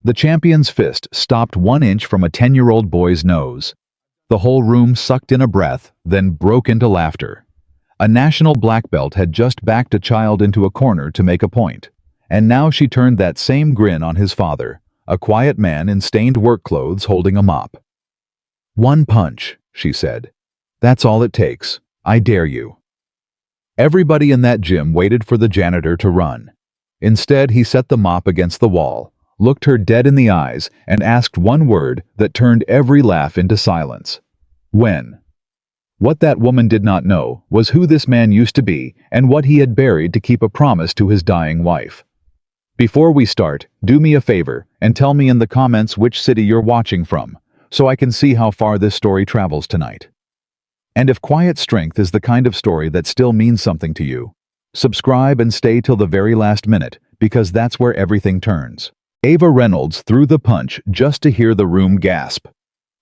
The champion's fist stopped 1 inch from a 10-year-old boy's nose. The whole room sucked in a breath, then broke into laughter. A national black belt had just backed a child into a corner to make a point. And now she turned that same grin on his father, a quiet man in stained work clothes holding a mop. "One punch," she said. "That's all it takes. I dare you." Everybody in that gym waited for the janitor to run. Instead, he set the mop against the wall, looked her dead in the eyes, and asked one word that turned every laugh into silence. When? What that woman did not know was who this man used to be and what he had buried to keep a promise to his dying wife. Before we start, do me a favor and tell me in the comments which city you're watching from, so I can see how far this story travels tonight. And if quiet strength is the kind of story that still means something to you, subscribe and stay till the very last minute, because that's where everything turns. Ava Reynolds threw the punch just to hear the room gasp.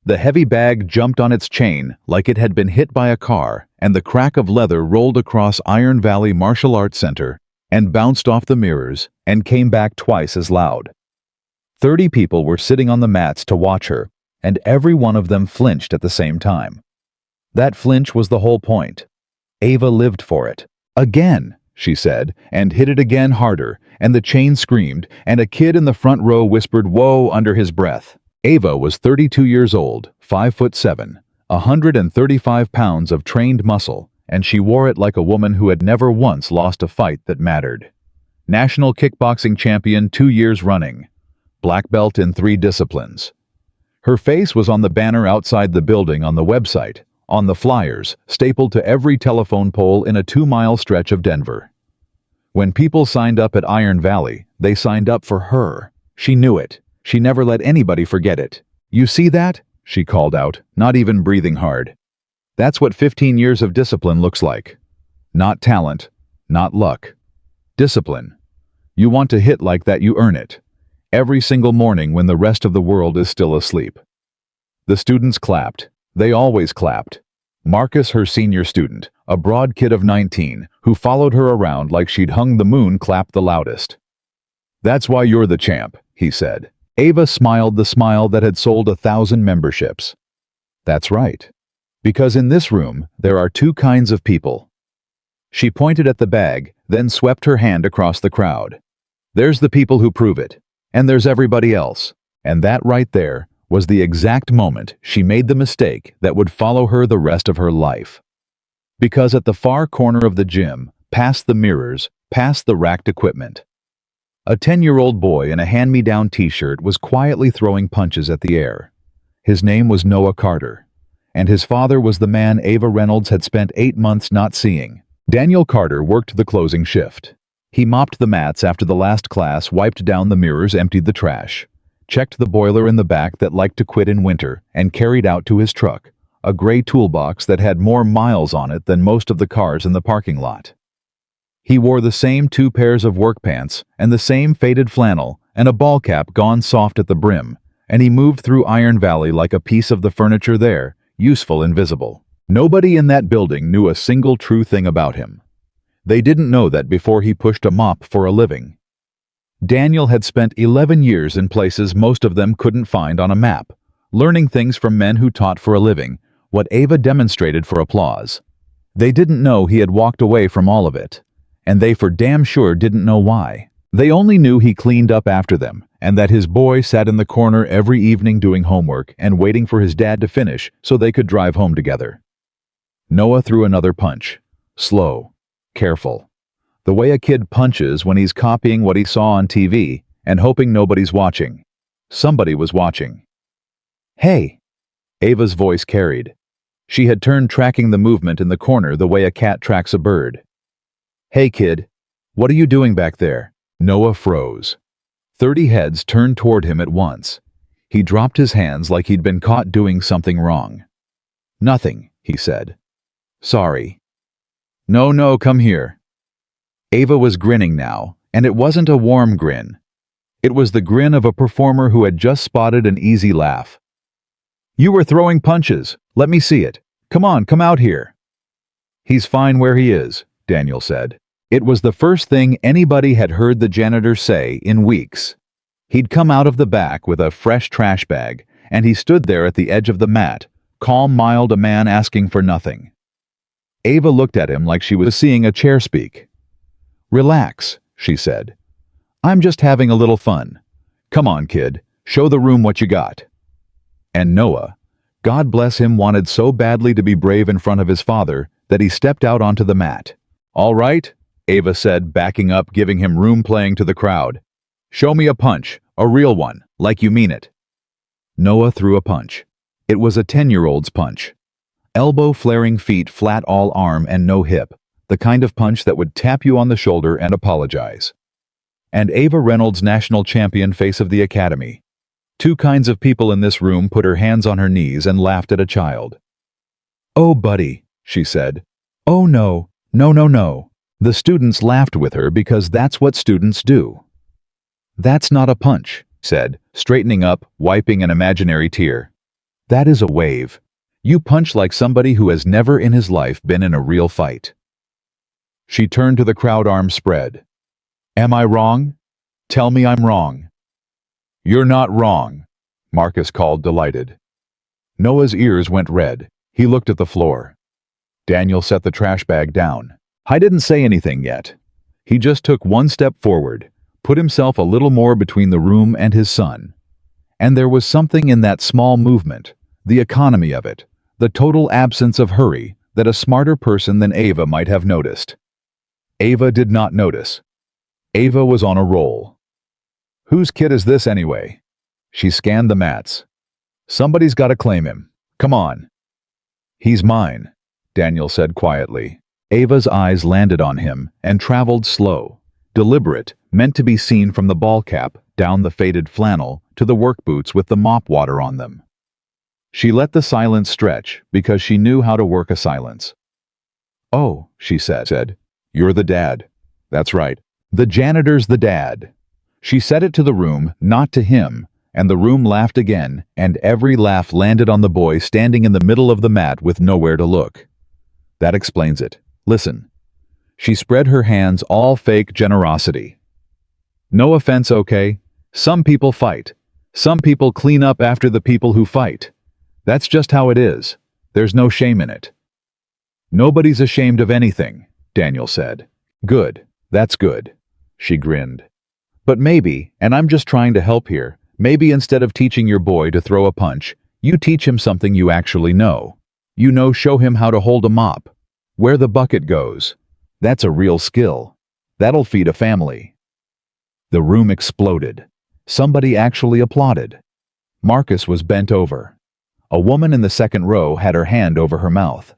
The heavy bag jumped on its chain like it had been hit by a car, and the crack of leather rolled across Iron Valley Martial Arts Center and bounced off the mirrors and came back twice as loud. 30 people were sitting on the mats to watch her, and every one of them flinched at the same time. That flinch was the whole point. Ava lived for it. "Again," she said, and hit it again harder, and the chain screamed, and a kid in the front row whispered "whoa" under his breath. Ava was 32 years old, 5'7", 135 pounds of trained muscle, and she wore it like a woman who had never once lost a fight that mattered. National kickboxing champion 2 years running. Black belt in 3 disciplines. Her face was on the banner outside the building on the website, on the flyers, stapled to every telephone pole in a 2-mile stretch of Denver. When people signed up at Iron Valley, they signed up for her. She knew it. She never let anybody forget it. "You see that?" she called out, not even breathing hard. "That's what 15 years of discipline looks like. Not talent, not luck. Discipline. You want to hit like that, you earn it. Every single morning when the rest of the world is still asleep." The students clapped. They always clapped. Marcus, her senior student, a broad kid of 19, who followed her around like she'd hung the moon, clapped the loudest. "That's why you're the champ," he said. Ava smiled the smile that had sold 1,000 memberships. "That's right. Because in this room, there are 2 kinds of people." She pointed at the bag, then swept her hand across the crowd. "There's the people who prove it, and there's everybody else." And that right there was the exact moment she made the mistake that would follow her the rest of her life. Because at the far corner of the gym, past the mirrors, past the racked equipment, a 10-year-old boy in a hand-me-down t-shirt was quietly throwing punches at the air. His name was Noah Carter, and his father was the man Ava Reynolds had spent 8 months not seeing. Daniel Carter worked the closing shift. He mopped the mats after the last class, wiped down the mirrors, emptied the trash, checked the boiler in the back that liked to quit in winter, and carried out to his truck, a gray toolbox that had more miles on it than most of the cars in the parking lot. He wore the same 2 pairs of work pants and the same faded flannel and a ball cap gone soft at the brim, and he moved through Iron Valley like a piece of the furniture there, useful and visible. Nobody in that building knew a single true thing about him. They didn't know that before he pushed a mop for a living. Daniel had spent 11 years in places most of them couldn't find on a map, learning things from men who taught for a living, what Ava demonstrated for applause. They didn't know he had walked away from all of it, and they for damn sure didn't know why. They only knew he cleaned up after them, and that his boy sat in the corner every evening doing homework and waiting for his dad to finish so they could drive home together. Noah threw another punch. Slow, careful. The way a kid punches when he's copying what he saw on TV and hoping nobody's watching. Somebody was watching. "Hey!" Ava's voice carried. She had turned, tracking the movement in the corner the way a cat tracks a bird. "Hey kid, what are you doing back there?" Noah froze. 30 heads turned toward him at once. He dropped his hands like he'd been caught doing something wrong. "Nothing," he said. "Sorry." No, come here." Ava was grinning now, and it wasn't a warm grin. It was the grin of a performer who had just spotted an easy laugh. "You were throwing punches. Let me see it. Come on, come out here." "He's fine where he is," Daniel said. It was the first thing anybody had heard the janitor say in weeks. He'd come out of the back with a fresh trash bag, and he stood there at the edge of the mat, calm, mild, a man asking for nothing. Ava looked at him like she was seeing a chair speak. "Relax," she said. "I'm just having a little fun. Come on, kid, show the room what you got." And Noah, God bless him, wanted so badly to be brave in front of his father that he stepped out onto the mat. "All right," Ava said, backing up, giving him room, playing to the crowd. "Show me a punch, a real one, like you mean it." Noah threw a punch. It was a 10-year-old's punch. Elbow flaring, feet flat, all arm and no hip, the kind of punch that would tap you on the shoulder and apologize. And Ava Reynolds, national champion, face of the academy. Two kinds of people in this room put her hands on her knees and laughed at a child. "Oh, buddy," she said. "Oh, no, no, no, no." The students laughed with her because that's what students do. "That's not a punch," said, straightening up, wiping an imaginary tear. "That is a wave. You punch like somebody who has never in his life been in a real fight." She turned to the crowd, arms spread. "Am I wrong? Tell me I'm wrong." "You're not wrong," Marcus called, delighted. Noah's ears went red. He looked at the floor. Daniel set the trash bag down. I didn't say anything yet. He just took one step forward, put himself a little more between the room and his son. And there was something in that small movement, the economy of it, the total absence of hurry, that a smarter person than Ava might have noticed. Ava did not notice. Ava was on a roll. "Whose kid is this anyway?" She scanned the mats. "Somebody's got to claim him. Come on." "He's mine," Daniel said quietly. Ava's eyes landed on him and traveled slow, deliberate, meant to be seen, from the ball cap, down the faded flannel, to the work boots with the mop water on them. She let the silence stretch because she knew how to work a silence. "Oh," she said, "you're the dad." "That's right. The janitor's the dad." She said it to the room, not to him, and the room laughed again, and every laugh landed on the boy standing in the middle of the mat with nowhere to look. "That explains it. Listen." She spread her hands, all fake generosity. "No offense, okay? Some people fight. Some people clean up after the people who fight. That's just how it is. There's no shame in it." "Nobody's ashamed of anything," Daniel said. "Good. That's good." She grinned. "But maybe, and I'm just trying to help here, maybe instead of teaching your boy to throw a punch, you teach him something you actually know. Show him how to hold a mop, where the bucket goes. That's a real skill. That'll feed a family." The room exploded. Somebody actually applauded. Marcus was bent over. A woman in the second row had her hand over her mouth.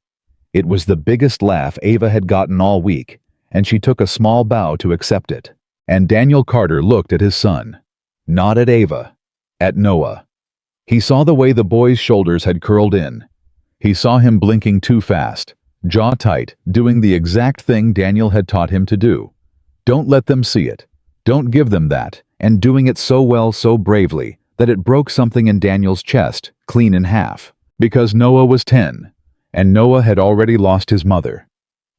It was the biggest laugh Ava had gotten all week, and she took a small bow to accept it. And Daniel Carter looked at his son. Not at Ava. At Noah. He saw the way the boy's shoulders had curled in. He saw him blinking too fast, jaw tight, doing the exact thing Daniel had taught him to do. Don't let them see it. Don't give them that, and doing it so well, so bravely, that it broke something in Daniel's chest, clean in half. Because Noah was 10, and Noah had already lost his mother.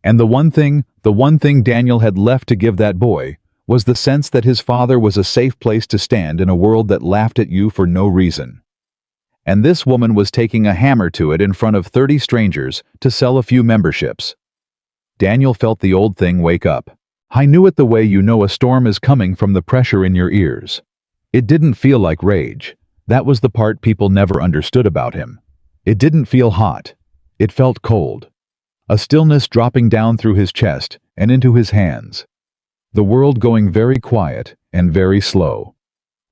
And the one thing Daniel had left to give that boy was the sense that his father was a safe place to stand in a world that laughed at you for no reason. And this woman was taking a hammer to it in front of 30 strangers to sell a few memberships. Daniel felt the old thing wake up. I knew it the way you know a storm is coming from the pressure in your ears. It didn't feel like rage. That was the part people never understood about him. It didn't feel hot. It felt cold. A stillness dropping down through his chest and into his hands. The world going very quiet and very slow.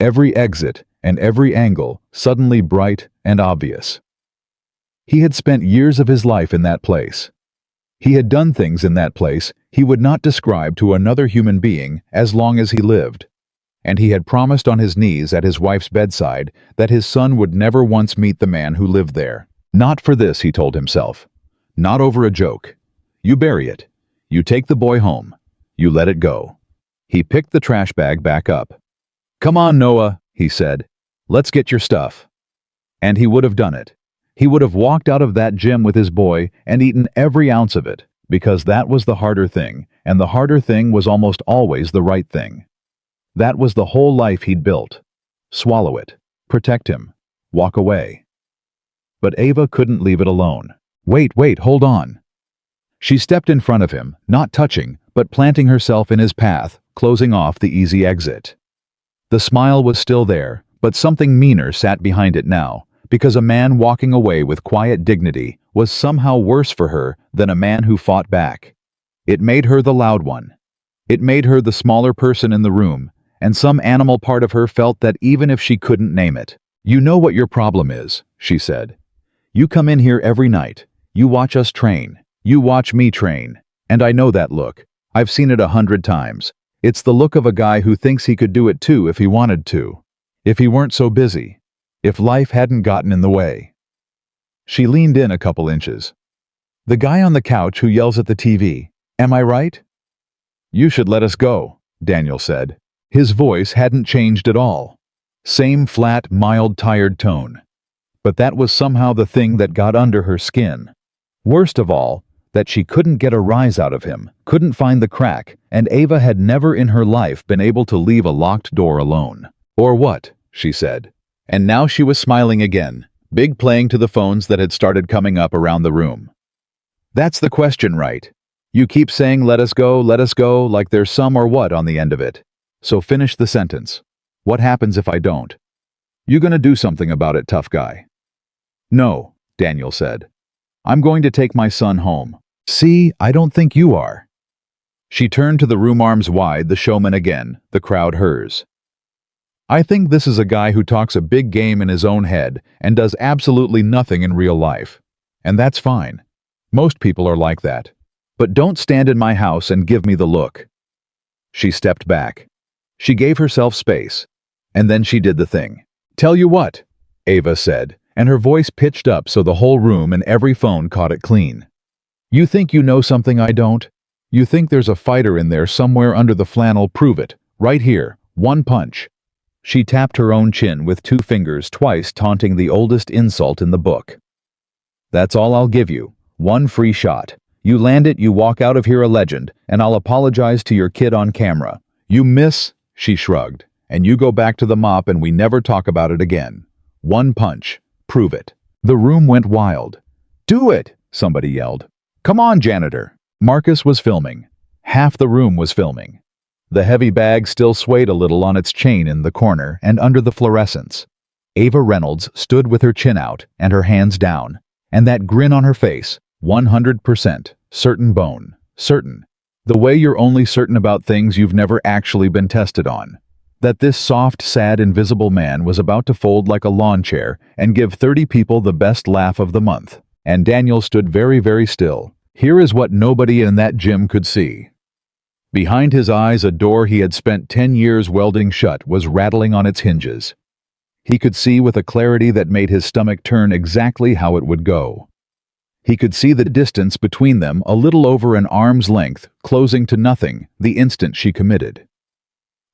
Every exit and every angle suddenly bright and obvious. He had spent years of his life in that place. He had done things in that place he would not describe to another human being as long as he lived. And he had promised on his knees at his wife's bedside that his son would never once meet the man who lived there. Not for this, he told himself. Not over a joke. You bury it. You take the boy home. You let it go. He picked the trash bag back up. Come on, Noah, he said. Let's get your stuff. And he would have done it. He would have walked out of that gym with his boy and eaten every ounce of it, because that was the harder thing, and the harder thing was almost always the right thing. That was the whole life he'd built, Swallow it. Protect him. Walk away. But Ava couldn't leave it alone. Wait, hold on. She stepped in front of him, not touching, but planting herself in his path, closing off the easy exit. The smile was still there, but something meaner sat behind it now, because a man walking away with quiet dignity was somehow worse for her than a man who fought back. It made her the loud one. It made her the smaller person in the room, and some animal part of her felt that even if she couldn't name it. "You know what your problem is," she said. "You come in here every night. You watch us train. You watch me train. And I know that look. I've seen it 100 times. It's the look of a guy who thinks he could do it too if he wanted to. If he weren't so busy. If life hadn't gotten in the way." She leaned in a couple inches. "The guy on the couch who yells at the TV. Am I right?" "You should let us go," Daniel said. His voice hadn't changed at all. Same flat, mild, tired tone. But that was somehow the thing that got under her skin. Worst of all, that she couldn't get a rise out of him, couldn't find the crack, and Ava had never in her life been able to leave a locked door alone. "Or what?" she said. And now she was smiling again, big playing to the phones that had started coming up around the room. "That's the question, right? You keep saying let us go, like there's some or what on the end of it. So finish the sentence. What happens if I don't? You gonna do something about it, tough guy?" "No," Daniel said. "I'm going to take my son home." "See, I don't think you are." She turned to the room, arms wide, the showman again, the crowd hers. "I think this is a guy who talks a big game in his own head and does absolutely nothing in real life. And that's fine. Most people are like that. But don't stand in my house and give me the look." She stepped back. She gave herself space. And then she did the thing. "Tell you what," Ava said, and her voice pitched up so the whole room and every phone caught it clean. "You think you know something I don't? You think there's a fighter in there somewhere under the flannel? Prove it. Right here. One punch." She tapped her own chin with 2 fingers, twice taunting the oldest insult in the book. "That's all I'll give you. One free shot. You land it, you walk out of here a legend, and I'll apologize to your kid on camera. You miss," she shrugged, "and you go back to the mop and we never talk about it again. One punch. Prove it." The room went wild. "Do it!" somebody yelled. "Come on, janitor." Marcus was filming. Half the room was filming. The heavy bag still swayed a little on its chain in the corner and under the fluorescence. Ava Reynolds stood with her chin out and her hands down, and that grin on her face, 100%, certain bone, certain. The way you're only certain about things you've never actually been tested on. That this soft, sad, invisible man was about to fold like a lawn chair and give 30 people the best laugh of the month. And Daniel stood very, very still. Here is what nobody in that gym could see. Behind his eyes, a door he had spent 10 years welding shut was rattling on its hinges. He could see with a clarity that made his stomach turn exactly how it would go. He could see the distance between them, a little over an arm's length, closing to nothing the instant she committed.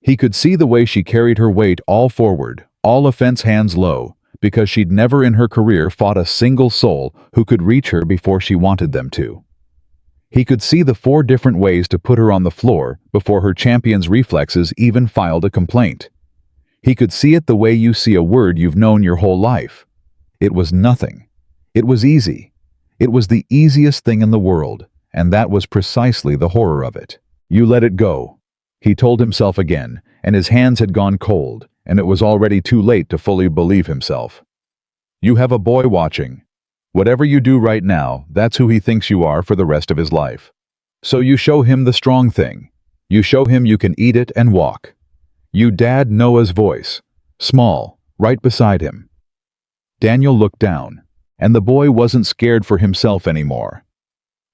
He could see the way she carried her weight all forward, all offense hands low, because she'd never in her career fought a single soul who could reach her before she wanted them to. He could see the 4 different ways to put her on the floor before her champion's reflexes even filed a complaint. He could see it the way you see a word you've known your whole life. It was nothing. It was easy. It was the easiest thing in the world, and that was precisely the horror of it. "You let it go," he told himself again, and his hands had gone cold, and it was already too late to fully believe himself. "You have a boy watching. Whatever you do right now, that's who he thinks you are for the rest of his life. So you show him the strong thing. You show him you can eat it and walk. You dad Noah's voice, small, right beside him." Daniel looked down, and the boy wasn't scared for himself anymore.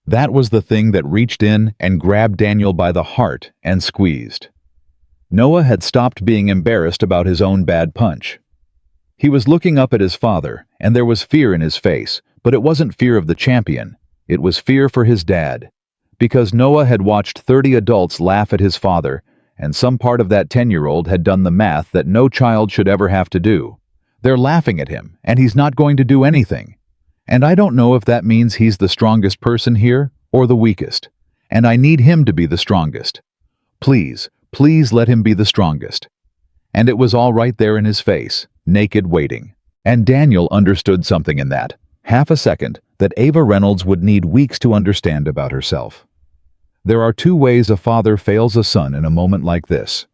That was the thing that reached in and grabbed Daniel by the heart and squeezed. Noah had stopped being embarrassed about his own bad punch. He was looking up at his father, and there was fear in his face, but it wasn't fear of the champion. It was fear for his dad. Because Noah had watched 30 adults laugh at his father, and some part of that 10-year-old had done the math that no child should ever have to do. They're laughing at him, and he's not going to do anything. And I don't know if that means he's the strongest person here or the weakest. And I need him to be the strongest. Please, please let him be the strongest. And it was all right there in his face, naked waiting. And Daniel understood something in that, half a second, that Ava Reynolds would need weeks to understand about herself. There are two ways a father fails a son in a moment like this.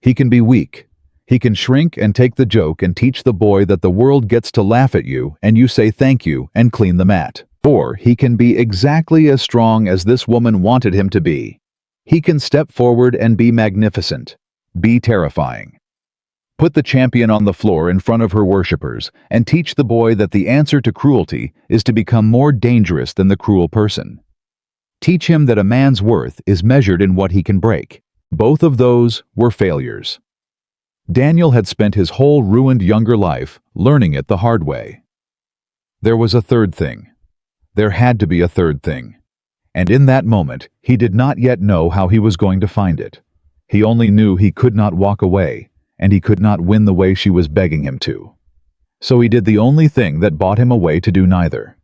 He can be weak. He can shrink and take the joke and teach the boy that the world gets to laugh at you and you say thank you and clean the mat. Or he can be exactly as strong as this woman wanted him to be. He can step forward and be magnificent. Be terrifying. Put the champion on the floor in front of her worshippers and teach the boy that the answer to cruelty is to become more dangerous than the cruel person. Teach him that a man's worth is measured in what he can break. Both of those were failures. Daniel had spent his whole ruined younger life learning it the hard way. There was a third thing. There had to be a third thing. And in that moment, he did not yet know how he was going to find it. He only knew he could not walk away, and he could not win the way she was begging him to. So he did the only thing that bought him a way to do neither.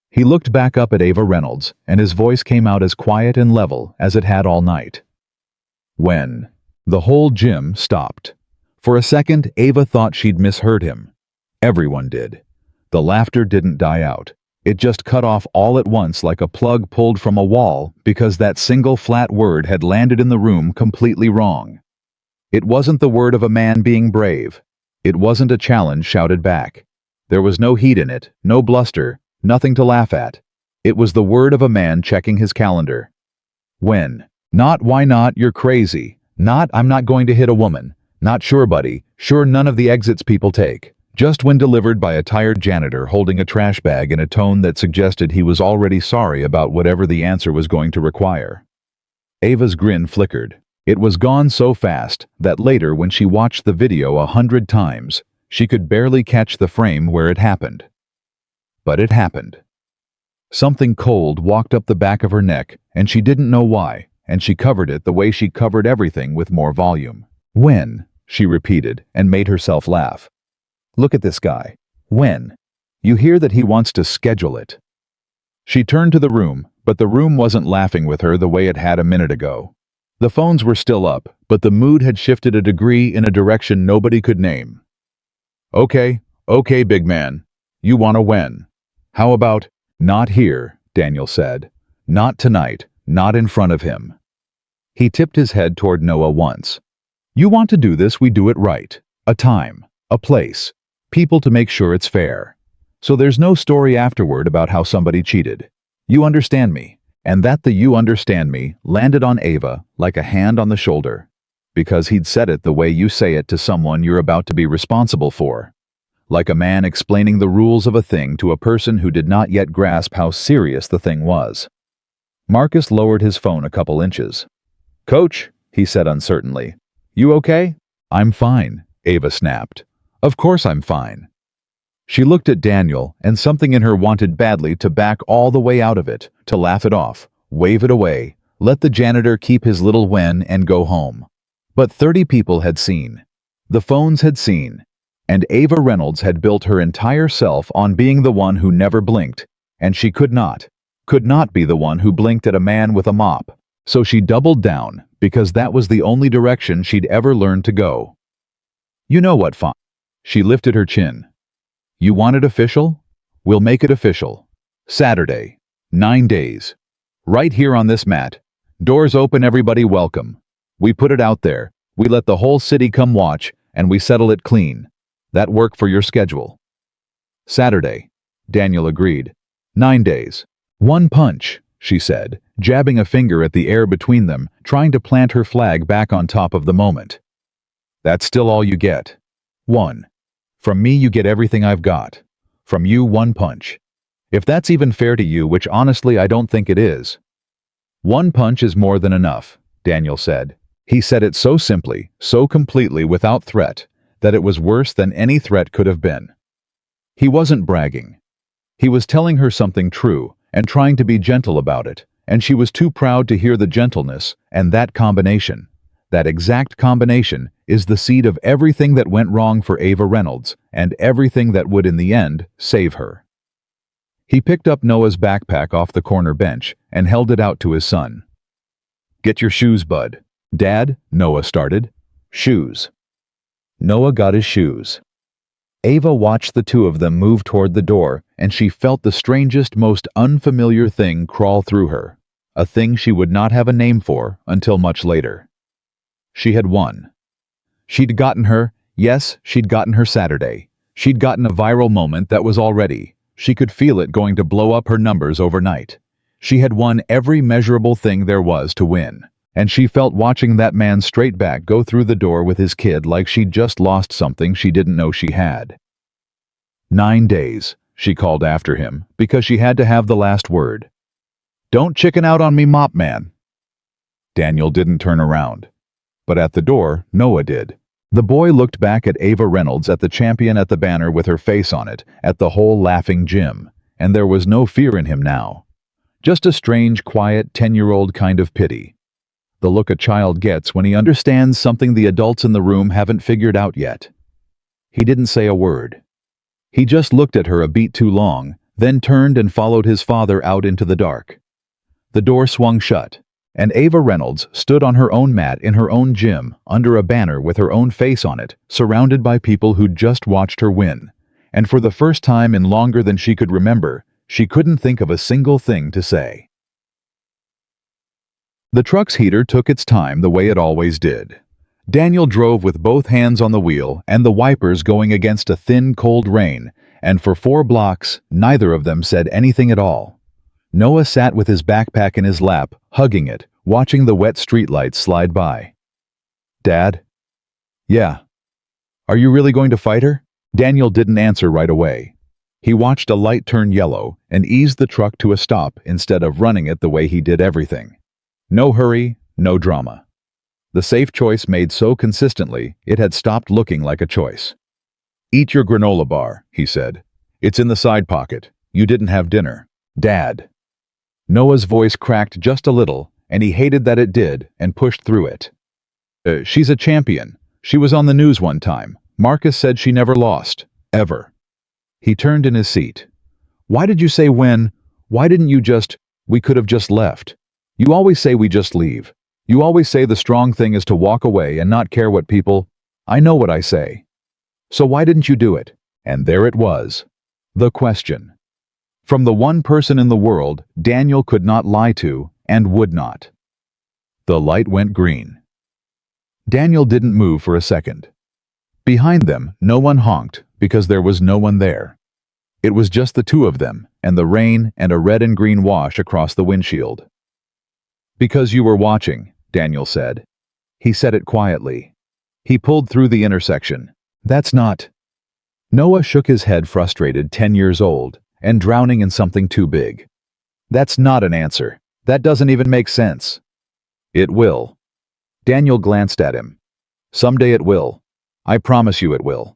He looked back up at Ava Reynolds, and his voice came out as quiet and level as it had all night. When the whole gym stopped. For a second, Ava thought she'd misheard him. Everyone did. The laughter didn't die out. It just cut off all at once like a plug pulled from a wall because that single flat word had landed in the room completely wrong. It wasn't the word of a man being brave. It wasn't a challenge shouted back. There was no heat in it, no bluster, nothing to laugh at. It was the word of a man checking his calendar. When? Not why not, you're crazy. Not I'm not going to hit a woman. Not sure buddy, sure none of the exits people take. Just when delivered by a tired janitor holding a trash bag in a tone that suggested he was already sorry about whatever the answer was going to require. Ava's grin flickered. It was gone so fast that later when she watched the video 100 times, she could barely catch the frame where it happened. But it happened. Something cold walked up the back of her neck, and she didn't know why, and she covered it the way she covered everything with more volume. When? She repeated, and made herself laugh. Look at this guy. When? You hear that he wants to schedule it. She turned to the room, but the room wasn't laughing with her the way it had a minute ago. The phones were still up, but the mood had shifted a degree in a direction nobody could name. Okay, big man. You want to win. How about, not here, Daniel said. Not tonight, not in front of him. He tipped his head toward Noah once. You want to do this, we do it right. A time, a place, people to make sure it's fair. So there's no story afterward about how somebody cheated. You understand me. And that the you understand me landed on Ava like a hand on the shoulder. Because he'd said it the way you say it to someone you're about to be responsible for. Like a man explaining the rules of a thing to a person who did not yet grasp how serious the thing was. Marcus lowered his phone a couple inches. Coach, he said uncertainly. You okay? I'm fine, Ava snapped. Of course I'm fine. She looked at Daniel, and something in her wanted badly to back all the way out of it, to laugh it off, wave it away, let the janitor keep his little wen and go home. But 30 people had seen. The phones had seen. And Ava Reynolds had built her entire self on being the one who never blinked, and she could not be the one who blinked at a man with a mop. So she doubled down, because that was the only direction she'd ever learned to go. You know what, fine. She lifted her chin. You want it official? We'll make it official. Saturday. 9 days. Right here on this mat. Doors open, everybody welcome. We put it out there. We let the whole city come watch, and we settle it clean. That work for your schedule? Saturday. Daniel agreed. 9 days. One punch, she said, jabbing a finger at the air between them, trying to plant her flag back on top of the moment. That's still all you get. One. From me you get everything I've got. From you, one punch. If that's even fair to you, which honestly I don't think it is. One punch is more than enough, Daniel said. He said it so simply, so completely without threat, that it was worse than any threat could have been. He wasn't bragging. He was telling her something true and trying to be gentle about it, and she was too proud to hear the gentleness, and that combination. That exact combination is the seed of everything that went wrong for Ava Reynolds and everything that would in the end save her. He picked up Noah's backpack off the corner bench and held it out to his son. Get your shoes, bud. Dad, Noah started. Shoes. Noah got his shoes. Ava watched the two of them move toward the door, and she felt the strangest, most unfamiliar thing crawl through her. A thing she would not have a name for until much later. She had won. She'd gotten her, yes, she'd gotten her Saturday. She'd gotten a viral moment that was already, she could feel it going to blow up her numbers overnight. She had won every measurable thing there was to win. And she felt watching that man straight back go through the door with his kid like she'd just lost something she didn't know she had. 9 days, she called after him, because she had to have the last word. Don't chicken out on me, mop man. Daniel didn't turn around. But at the door, Noah did. The boy looked back at Ava Reynolds, at the champion at the banner with her face on it, at the whole laughing gym, and there was no fear in him now. Just a strange, quiet, 10-year-old kind of pity. The look a child gets when he understands something the adults in the room haven't figured out yet. He didn't say a word. He just looked at her a beat too long, then turned and followed his father out into the dark. The door swung shut, and Ava Reynolds stood on her own mat in her own gym, under a banner with her own face on it, surrounded by people who'd just watched her win. And for the first time in longer than she could remember, she couldn't think of a single thing to say. The truck's heater took its time the way it always did. Daniel drove with both hands on the wheel and the wipers going against a thin, cold rain, and for 4 blocks, neither of them said anything at all. Noah sat with his backpack in his lap, hugging it, watching the wet streetlights slide by. Dad? Yeah. Are you really going to fight her? Daniel didn't answer right away. He watched a light turn yellow and eased the truck to a stop instead of running it the way he did everything. No hurry, no drama. The safe choice made so consistently, it had stopped looking like a choice. Eat your granola bar, he said. It's in the side pocket. You didn't have dinner. Dad. Noah's voice cracked just a little, and he hated that it did, and pushed through it. She's a champion. She was on the news one time. Marcus said she never lost. Ever. He turned in his seat. Why did you say when? Why didn't you just, we could have just left? You always say we just leave. You always say the strong thing is to walk away and not care what people... I know what I say. So why didn't you do it? And there it was. The question. From the one person in the world Daniel could not lie to and would not. The light went green. Daniel didn't move for a second. Behind them, no one honked because there was no one there. It was just the two of them and the rain and a red and green wash across the windshield. Because you were watching, Daniel said. He said it quietly. He pulled through the intersection. That's not... Noah shook his head, frustrated, 10 years old, and drowning in something too big. That's not an answer. That doesn't even make sense. It will. Daniel glanced at him. Someday it will. I promise you it will.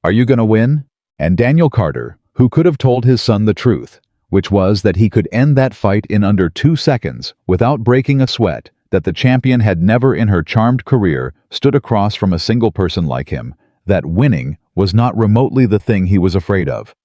Are you gonna win? And Daniel Carter, who could have told his son the truth, which was that he could end that fight in under 2 seconds without breaking a sweat, that the champion had never in her charmed career stood across from a single person like him, that winning was not remotely the thing he was afraid of.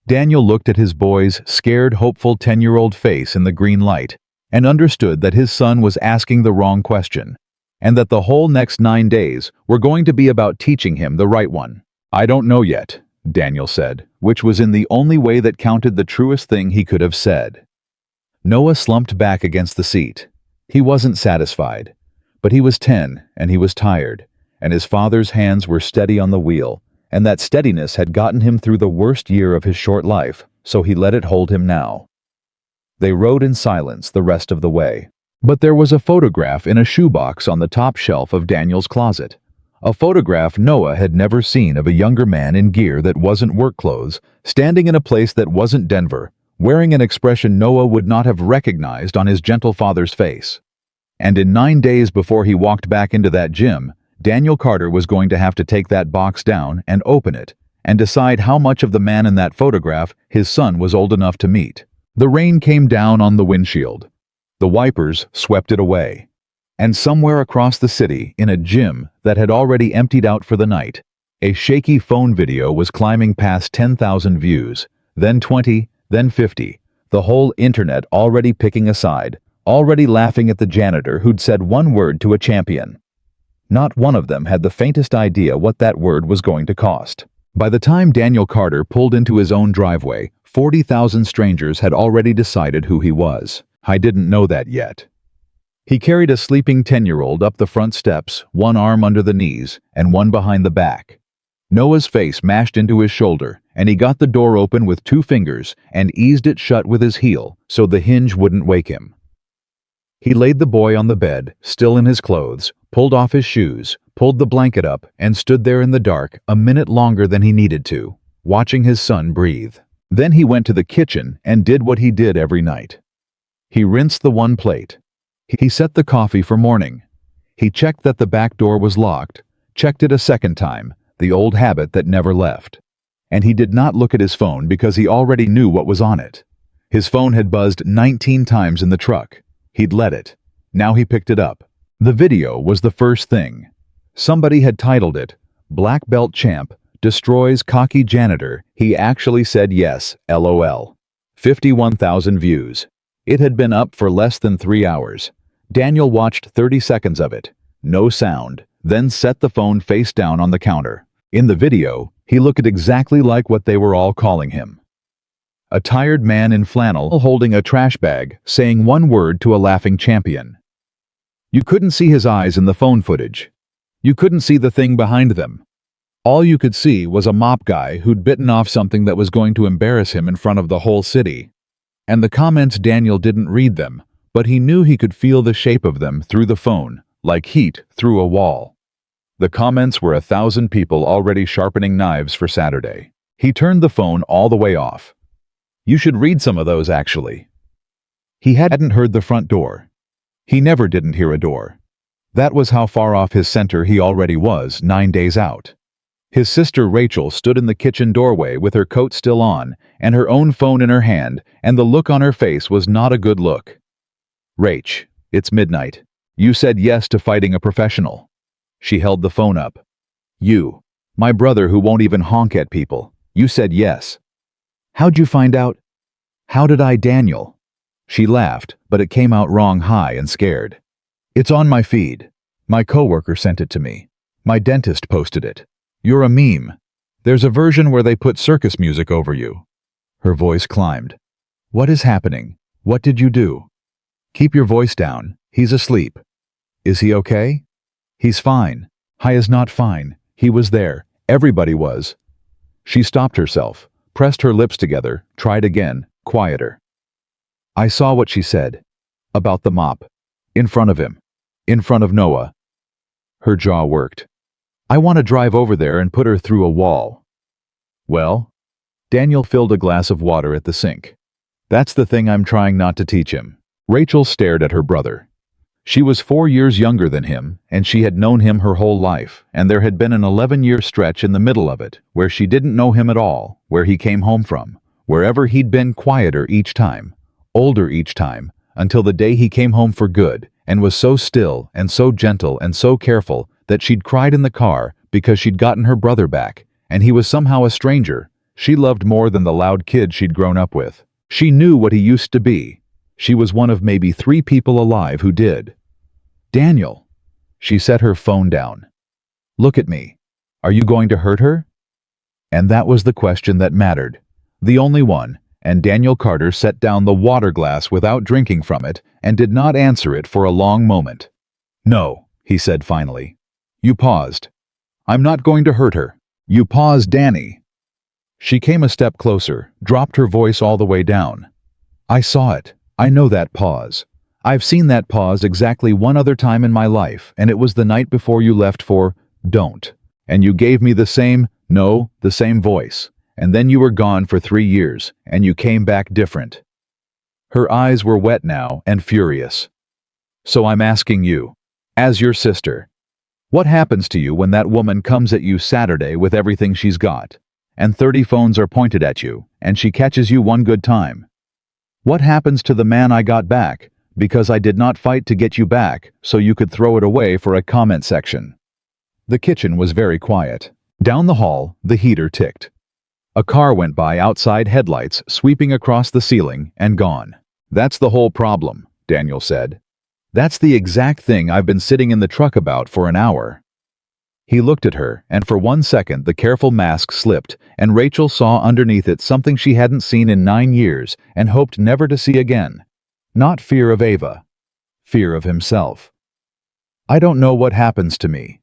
Daniel looked at his boy's scared, hopeful 10-year-old face in the green light and understood that his son was asking the wrong question, and that the whole next 9 days were going to be about teaching him the right one. I don't know yet, Daniel said, which was in the only way that counted the truest thing he could have said. Noah slumped back against the seat. He wasn't satisfied, but he was 10 and he was tired, and his father's hands were steady on the wheel, and that steadiness had gotten him through the worst year of his short life, so he let it hold him now. They rode in silence the rest of the way. But there was a photograph in a shoebox on the top shelf of Daniel's closet. A photograph Noah had never seen of a younger man in gear that wasn't work clothes, standing in a place that wasn't Denver, wearing an expression Noah would not have recognized on his gentle father's face. And in 9 days before he walked back into that gym, Daniel Carter was going to have to take that box down and open it, and decide how much of the man in that photograph his son was old enough to meet. The rain came down on the windshield. The wipers swept it away. And somewhere across the city, in a gym that had already emptied out for the night, a shaky phone video was climbing past 10,000 views, then 20, then 50, the whole internet already picking a side, already laughing at the janitor who'd said one word to a champion. Not one of them had the faintest idea what that word was going to cost. By the time Daniel Carter pulled into his own driveway, 40,000 strangers had already decided who he was. I didn't know that yet. He carried a sleeping 10-year-old up the front steps, one arm under the knees and one behind the back. Noah's face mashed into his shoulder, and he got the door open with 2 fingers and eased it shut with his heel so the hinge wouldn't wake him. He laid the boy on the bed, still in his clothes, pulled off his shoes, pulled the blanket up, and stood there in the dark a minute longer than he needed to, watching his son breathe. Then he went to the kitchen and did what he did every night. He rinsed the one plate. He set the coffee for morning. He checked that the back door was locked, checked it a second time, the old habit that never left. And he did not look at his phone because he already knew what was on it. His phone had buzzed 19 times in the truck. He'd let it. Now he picked it up. The video was the first thing. Somebody had titled it, "Black Belt Champ Destroys Cocky Janitor. He Actually Said Yes, LOL." 51,000 views. It had been up for less than 3 hours. Daniel watched 30 seconds of it. No sound. Then set the phone face down on the counter. In the video, he looked exactly like what they were all calling him. A tired man in flannel holding a trash bag, saying one word to a laughing champion. You couldn't see his eyes in the phone footage. You couldn't see the thing behind them. All you could see was a mop guy who'd bitten off something that was going to embarrass him in front of the whole city. And the comments, Daniel didn't read them, but he knew he could feel the shape of them through the phone, like heat through a wall. The comments were 1,000 people already sharpening knives for Saturday. He turned the phone all the way off. You should read some of those, actually. He hadn't heard the front door. He never didn't hear a door. That was how far off his center he already was 9 days out. His sister Rachel stood in the kitchen doorway with her coat still on and her own phone in her hand, and the look on her face was not a good look. Rach, it's midnight. You said yes to fighting a professional. She held the phone up. You, my brother who won't even honk at people, you said yes. How'd you find out? How did I, Daniel? She laughed, but it came out wrong, high and scared. It's on my feed. My coworker sent it to me. My dentist posted it. You're a meme. There's a version where they put circus music over you. Her voice climbed. What is happening? What did you do? Keep your voice down. He's asleep. Is he okay? He's fine. Hi is not fine. He was there. Everybody was. She stopped herself, pressed her lips together, tried again, quieter. I saw what she said. About the mop. In front of him. In front of Noah. Her jaw worked. I want to drive over there and put her through a wall. Well? Daniel filled a glass of water at the sink. That's the thing I'm trying not to teach him. Rachel stared at her brother. She was 4 years younger than him, and she had known him her whole life, and there had been an 11-year stretch in the middle of it, where she didn't know him at all, where he came home from, wherever he'd been quieter each time, older each time, until the day he came home for good, and was so still and so gentle and so careful that she'd cried in the car because she'd gotten her brother back, and he was somehow a stranger she loved more than the loud kid she'd grown up with. She knew what he used to be. She was one of maybe 3 people alive who did. Daniel. She set her phone down. Look at me. Are you going to hurt her? And that was the question that mattered. The only one, and Daniel Carter set down the water glass without drinking from it and did not answer it for a long moment. No, he said finally. You paused. I'm not going to hurt her. You paused, Danny. She came a step closer, dropped her voice all the way down. I saw it. I know that pause. I've seen that pause exactly one other time in my life, and it was the night before you left for don't. And you gave me the same voice. And then you were gone for 3 years, and you came back different. Her eyes were wet now and furious. So I'm asking you, as your sister, what happens to you when that woman comes at you Saturday with everything she's got, and 30 phones are pointed at you, and she catches you one good time? What happens to the man I got back, because I did not fight to get you back so you could throw it away for a comment section? The kitchen was very quiet. Down the hall, the heater ticked. A car went by outside, headlights sweeping across the ceiling and gone. That's the whole problem, Daniel said. That's the exact thing I've been sitting in the truck about for an hour. He looked at her, and for 1 second the careful mask slipped, and Rachel saw underneath it something she hadn't seen in 9 years and hoped never to see again. Not fear of Ava. Fear of himself. I don't know what happens to me.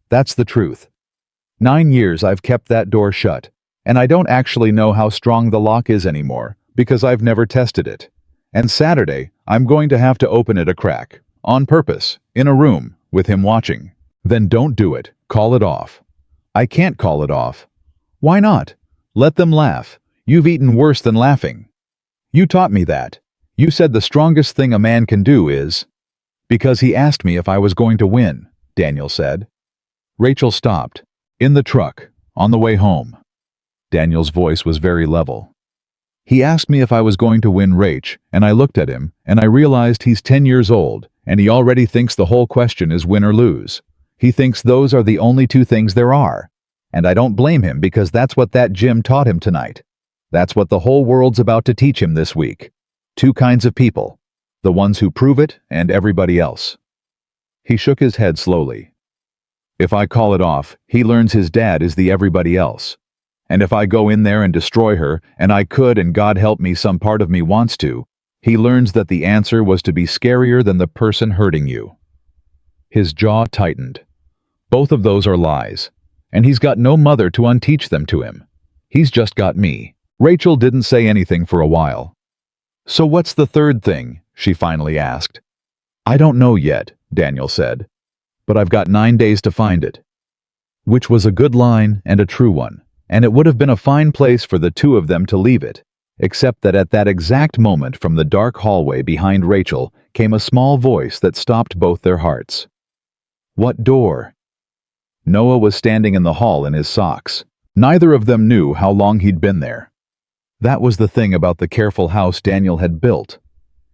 That's the truth. 9 years I've kept that door shut, and I don't actually know how strong the lock is anymore, because I've never tested it. And Saturday, I'm going to have to open it a crack, on purpose, in a room, with him watching. Then don't do it. Call it off. I can't call it off. Why not? Let them laugh. You've eaten worse than laughing. You taught me that. You said the strongest thing a man can do is... Because he asked me if I was going to win, Daniel said. Rachel stopped. In the truck, on the way home. Daniel's voice was very level. He asked me if I was going to win, Rach, and I looked at him, and I realized he's 10 years old, and he already thinks the whole question is win or lose. He thinks those are the only two things there are. And I don't blame him, because that's what that gym taught him tonight. That's what the whole world's about to teach him this week. Two kinds of people. The ones who prove it and everybody else. He shook his head slowly. If I call it off, he learns his dad is the everybody else. And if I go in there and destroy her, and I could, and God help me, some part of me wants to, he learns that the answer was to be scarier than the person hurting you. His jaw tightened. Both of those are lies, and he's got no mother to unteach them to him. He's just got me. Rachel didn't say anything for a while. So what's the third thing? She finally asked. I don't know yet, Daniel said. But I've got 9 days to find it. Which was a good line and a true one, and it would have been a fine place for the two of them to leave it, except that at that exact moment from the dark hallway behind Rachel came a small voice that stopped both their hearts. What door? Noah was standing in the hall in his socks. Neither of them knew how long he'd been there. That was the thing about the careful house Daniel had built.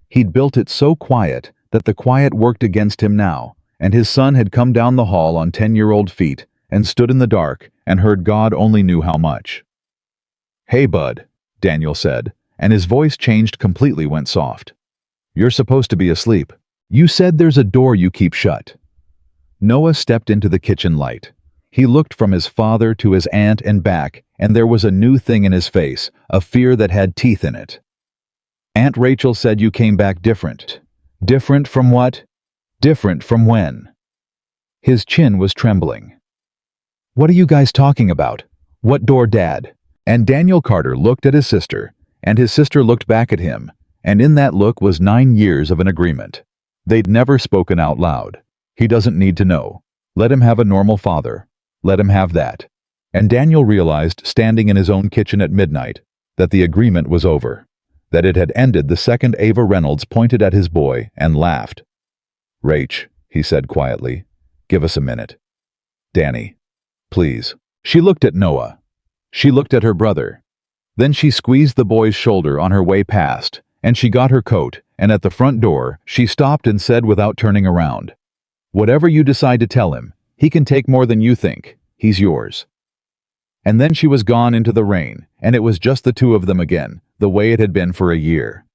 He'd built it so quiet that the quiet worked against him now, and his son had come down the hall on 10-year-old feet and stood in the dark and heard God only knew how much. Hey, bud, Daniel said, and his voice changed completely, went soft. You're supposed to be asleep. You said there's a door you keep shut. Noah stepped into the kitchen light. He looked from his father to his aunt and back, and there was a new thing in his face, a fear that had teeth in it. Aunt Rachel said you came back different. Different from what? Different from when? His chin was trembling. What are you guys talking about? What door, Dad? And Daniel Carter looked at his sister, and his sister looked back at him, and in that look was 9 years of an agreement. They'd never spoken out loud. He doesn't need to know. Let him have a normal father. Let him have that. And Daniel realized, standing in his own kitchen at midnight, that the agreement was over. That it had ended the second Ava Reynolds pointed at his boy and laughed. Rach, he said quietly, give us a minute. Danny, please. She looked at Noah. She looked at her brother. Then she squeezed the boy's shoulder on her way past, and she got her coat, and at the front door, she stopped and said without turning around, whatever you decide to tell him, he can take more than you think. He's yours. And then she was gone into the rain, and it was just the two of them again, the way it had been for a year.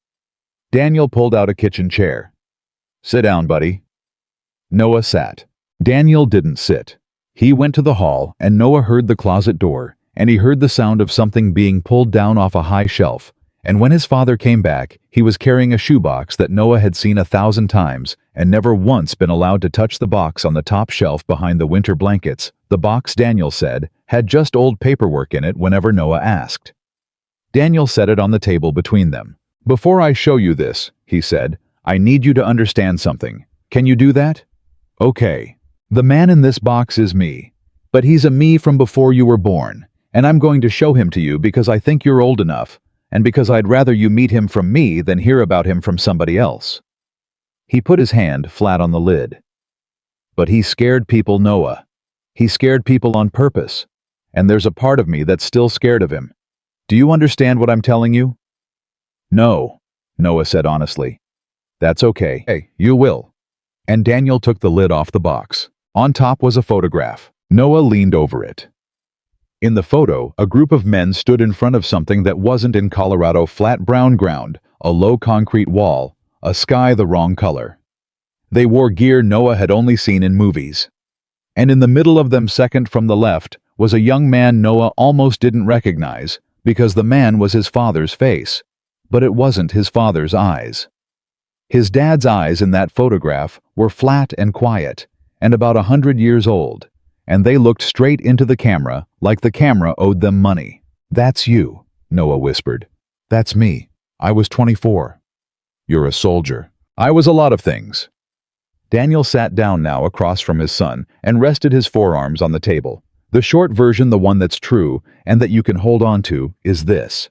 Daniel pulled out a kitchen chair. Sit down, buddy. Noah sat. Daniel didn't sit. He went to the hall, and Noah heard the closet door, and he heard the sound of something being pulled down off a high shelf, and when his father came back, he was carrying a shoebox that Noah had seen 1,000 times, and never once been allowed to touch the box on the top shelf behind the winter blankets. The box, Daniel said, had just old paperwork in it whenever Noah asked. Daniel set it on the table between them. Before I show you this, he said, I need you to understand something. Can you do that? Okay. The man in this box is me. But he's a me from before you were born, and I'm going to show him to you because I think you're old enough, and because I'd rather you meet him from me than hear about him from somebody else. He put his hand flat on the lid. But he scared people, Noah. He scared people on purpose, and there's a part of me that's still scared of him. Do you understand what I'm telling you? No, Noah said honestly. That's okay. Hey, you will. And Daniel took the lid off the box. On top was a photograph. Noah leaned over it. In the photo, a group of men stood in front of something that wasn't in Colorado: flat brown ground, a low concrete wall, a sky the wrong color. They wore gear Noah had only seen in movies. And in the middle of them, second from the left, was a young man Noah almost didn't recognize, because the man was his father's face. But it wasn't his father's eyes. His dad's eyes in that photograph were flat and quiet, and about 100 years old, and they looked straight into the camera like the camera owed them money. "That's you," Noah whispered. "That's me. I was 24. You're a soldier." "I was a lot of things." Daniel sat down now across from his son and rested his forearms on the table. The short version, the one that's true and that you can hold on to, is this.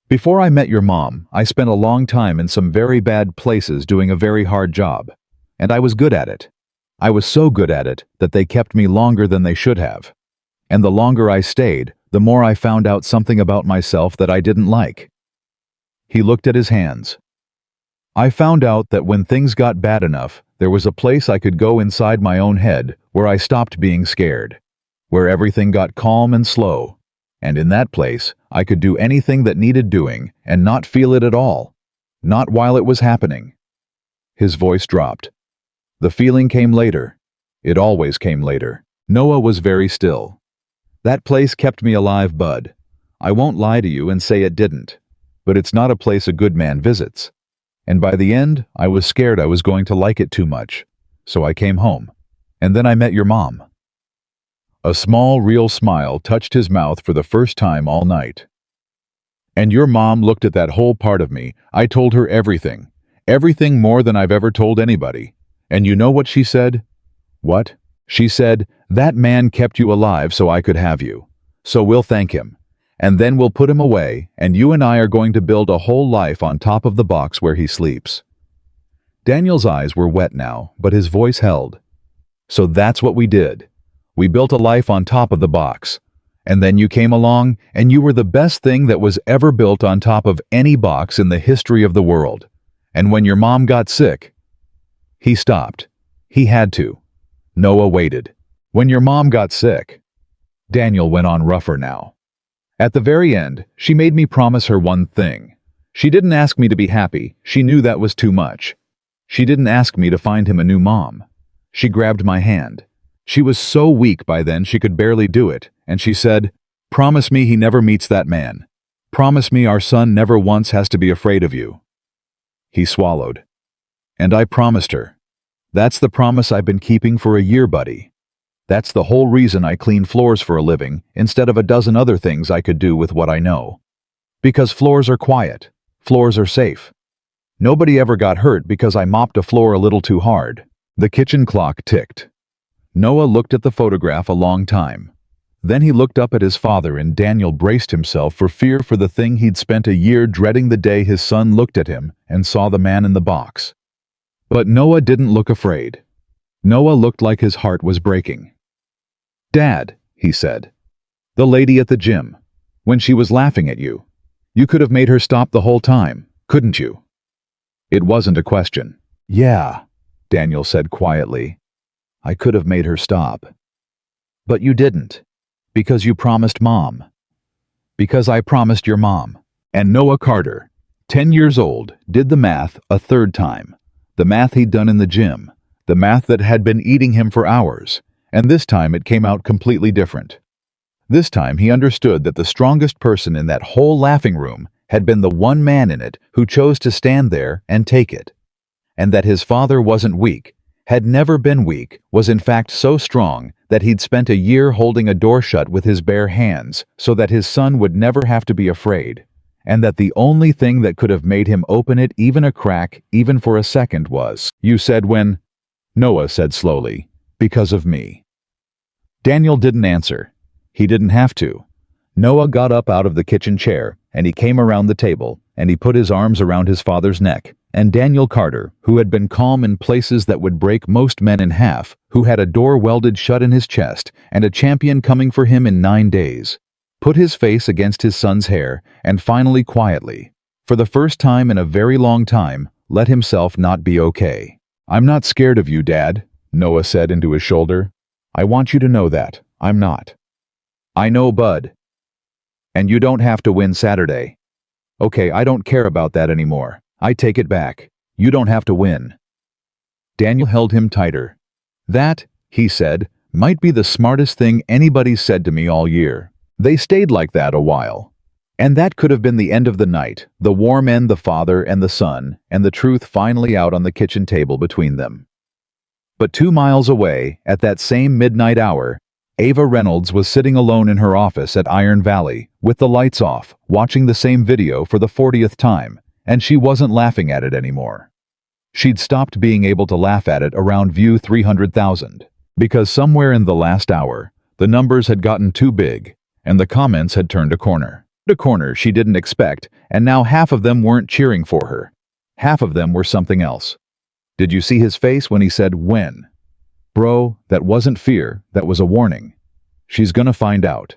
Before I met your mom, I spent a long time in some very bad places doing a very hard job. And I was good at it. I was so good at it that they kept me longer than they should have. And the longer I stayed, the more I found out something about myself that I didn't like. He looked at his hands. I found out that when things got bad enough, there was a place I could go inside my own head where I stopped being scared, where everything got calm and slow. And in that place, I could do anything that needed doing and not feel it at all. Not while it was happening. His voice dropped. The feeling came later. It always came later. Noah was very still. That place kept me alive, bud. I won't lie to you and say it didn't. But it's not a place a good man visits. And by the end, I was scared I was going to like it too much. So I came home. And then I met your mom. A small, real smile touched his mouth for the first time all night. And your mom looked at that whole part of me. I told her everything. Everything more than I've ever told anybody. And you know what she said? What? She said, "That man kept you alive so I could have you. So we'll thank him. And then we'll put him away, and you and I are going to build a whole life on top of the box where he sleeps." Daniel's eyes were wet now, but his voice held. "So that's what we did. We built a life on top of the box. And then you came along, and you were the best thing that was ever built on top of any box in the history of the world. And when your mom got sick..." He stopped. He had to. Noah waited. "When your mom got sick..." Daniel went on rougher now. "At the very end, she made me promise her one thing. She didn't ask me to be happy. She knew that was too much. She didn't ask me to find him a new mom. She grabbed my hand. She was so weak by then she could barely do it, and she said, 'Promise me he never meets that man. Promise me our son never once has to be afraid of you.'" He swallowed. "And I promised her. That's the promise I've been keeping for a year, buddy. That's the whole reason I clean floors for a living, instead of a dozen other things I could do with what I know. Because floors are quiet. Floors are safe. Nobody ever got hurt because I mopped a floor a little too hard." The kitchen clock ticked. Noah looked at the photograph a long time. Then he looked up at his father, and Daniel braced himself for fear for the thing he'd spent a year dreading, the day his son looked at him and saw the man in the box. But Noah didn't look afraid. Noah looked like his heart was breaking. "Dad," he said, "the lady at the gym, when she was laughing at you, you could have made her stop the whole time, couldn't you?" It wasn't a question. "Yeah," Daniel said quietly. "I could have made her stop. But you didn't. Because you promised Mom. Because I promised your mom." And Noah Carter, 10 years old, did the math a third time. The math he'd done in the gym. The math that had been eating him for hours. And this time it came out completely different. This time he understood that the strongest person in that whole laughing room had been the one man in it who chose to stand there and take it. And that his father wasn't weak, had never been weak, was in fact so strong that he'd spent a year holding a door shut with his bare hands so that his son would never have to be afraid. And that the only thing that could have made him open it even a crack, even for a second, was, "You said when..." Noah said slowly, "Because of me." Daniel didn't answer. He didn't have to. Noah got up out of the kitchen chair, and he came around the table, and he put his arms around his father's neck. And Daniel Carter, who had been calm in places that would break most men in half, who had a door welded shut in his chest, and a champion coming for him in 9 days, put his face against his son's hair, and finally quietly, for the first time in a very long time, let himself not be okay. "I'm not scared of you, Dad," Noah said into his shoulder. "I want you to know that. I'm not." "I know, bud. And you don't have to win Saturday." "Okay, I don't care about that anymore. I take it back. You don't have to win." Daniel held him tighter. That, he said, might be the smartest thing anybody said to me all year. They stayed like that a while. And that could have been the end of the night, the warm end, the father and the son, and the truth finally out on the kitchen table between them. But 2 miles away, at that same midnight hour, Ava Reynolds was sitting alone in her office at Iron Valley, with the lights off, watching the same video for the 40th time, and she wasn't laughing at it anymore. She'd stopped being able to laugh at it around view 300,000, because somewhere in the last hour, the numbers had gotten too big, and the comments had turned a corner. A corner she didn't expect, and now half of them weren't cheering for her. Half of them were something else. Did you see his face when he said when? Bro, that wasn't fear, that was a warning. She's gonna find out.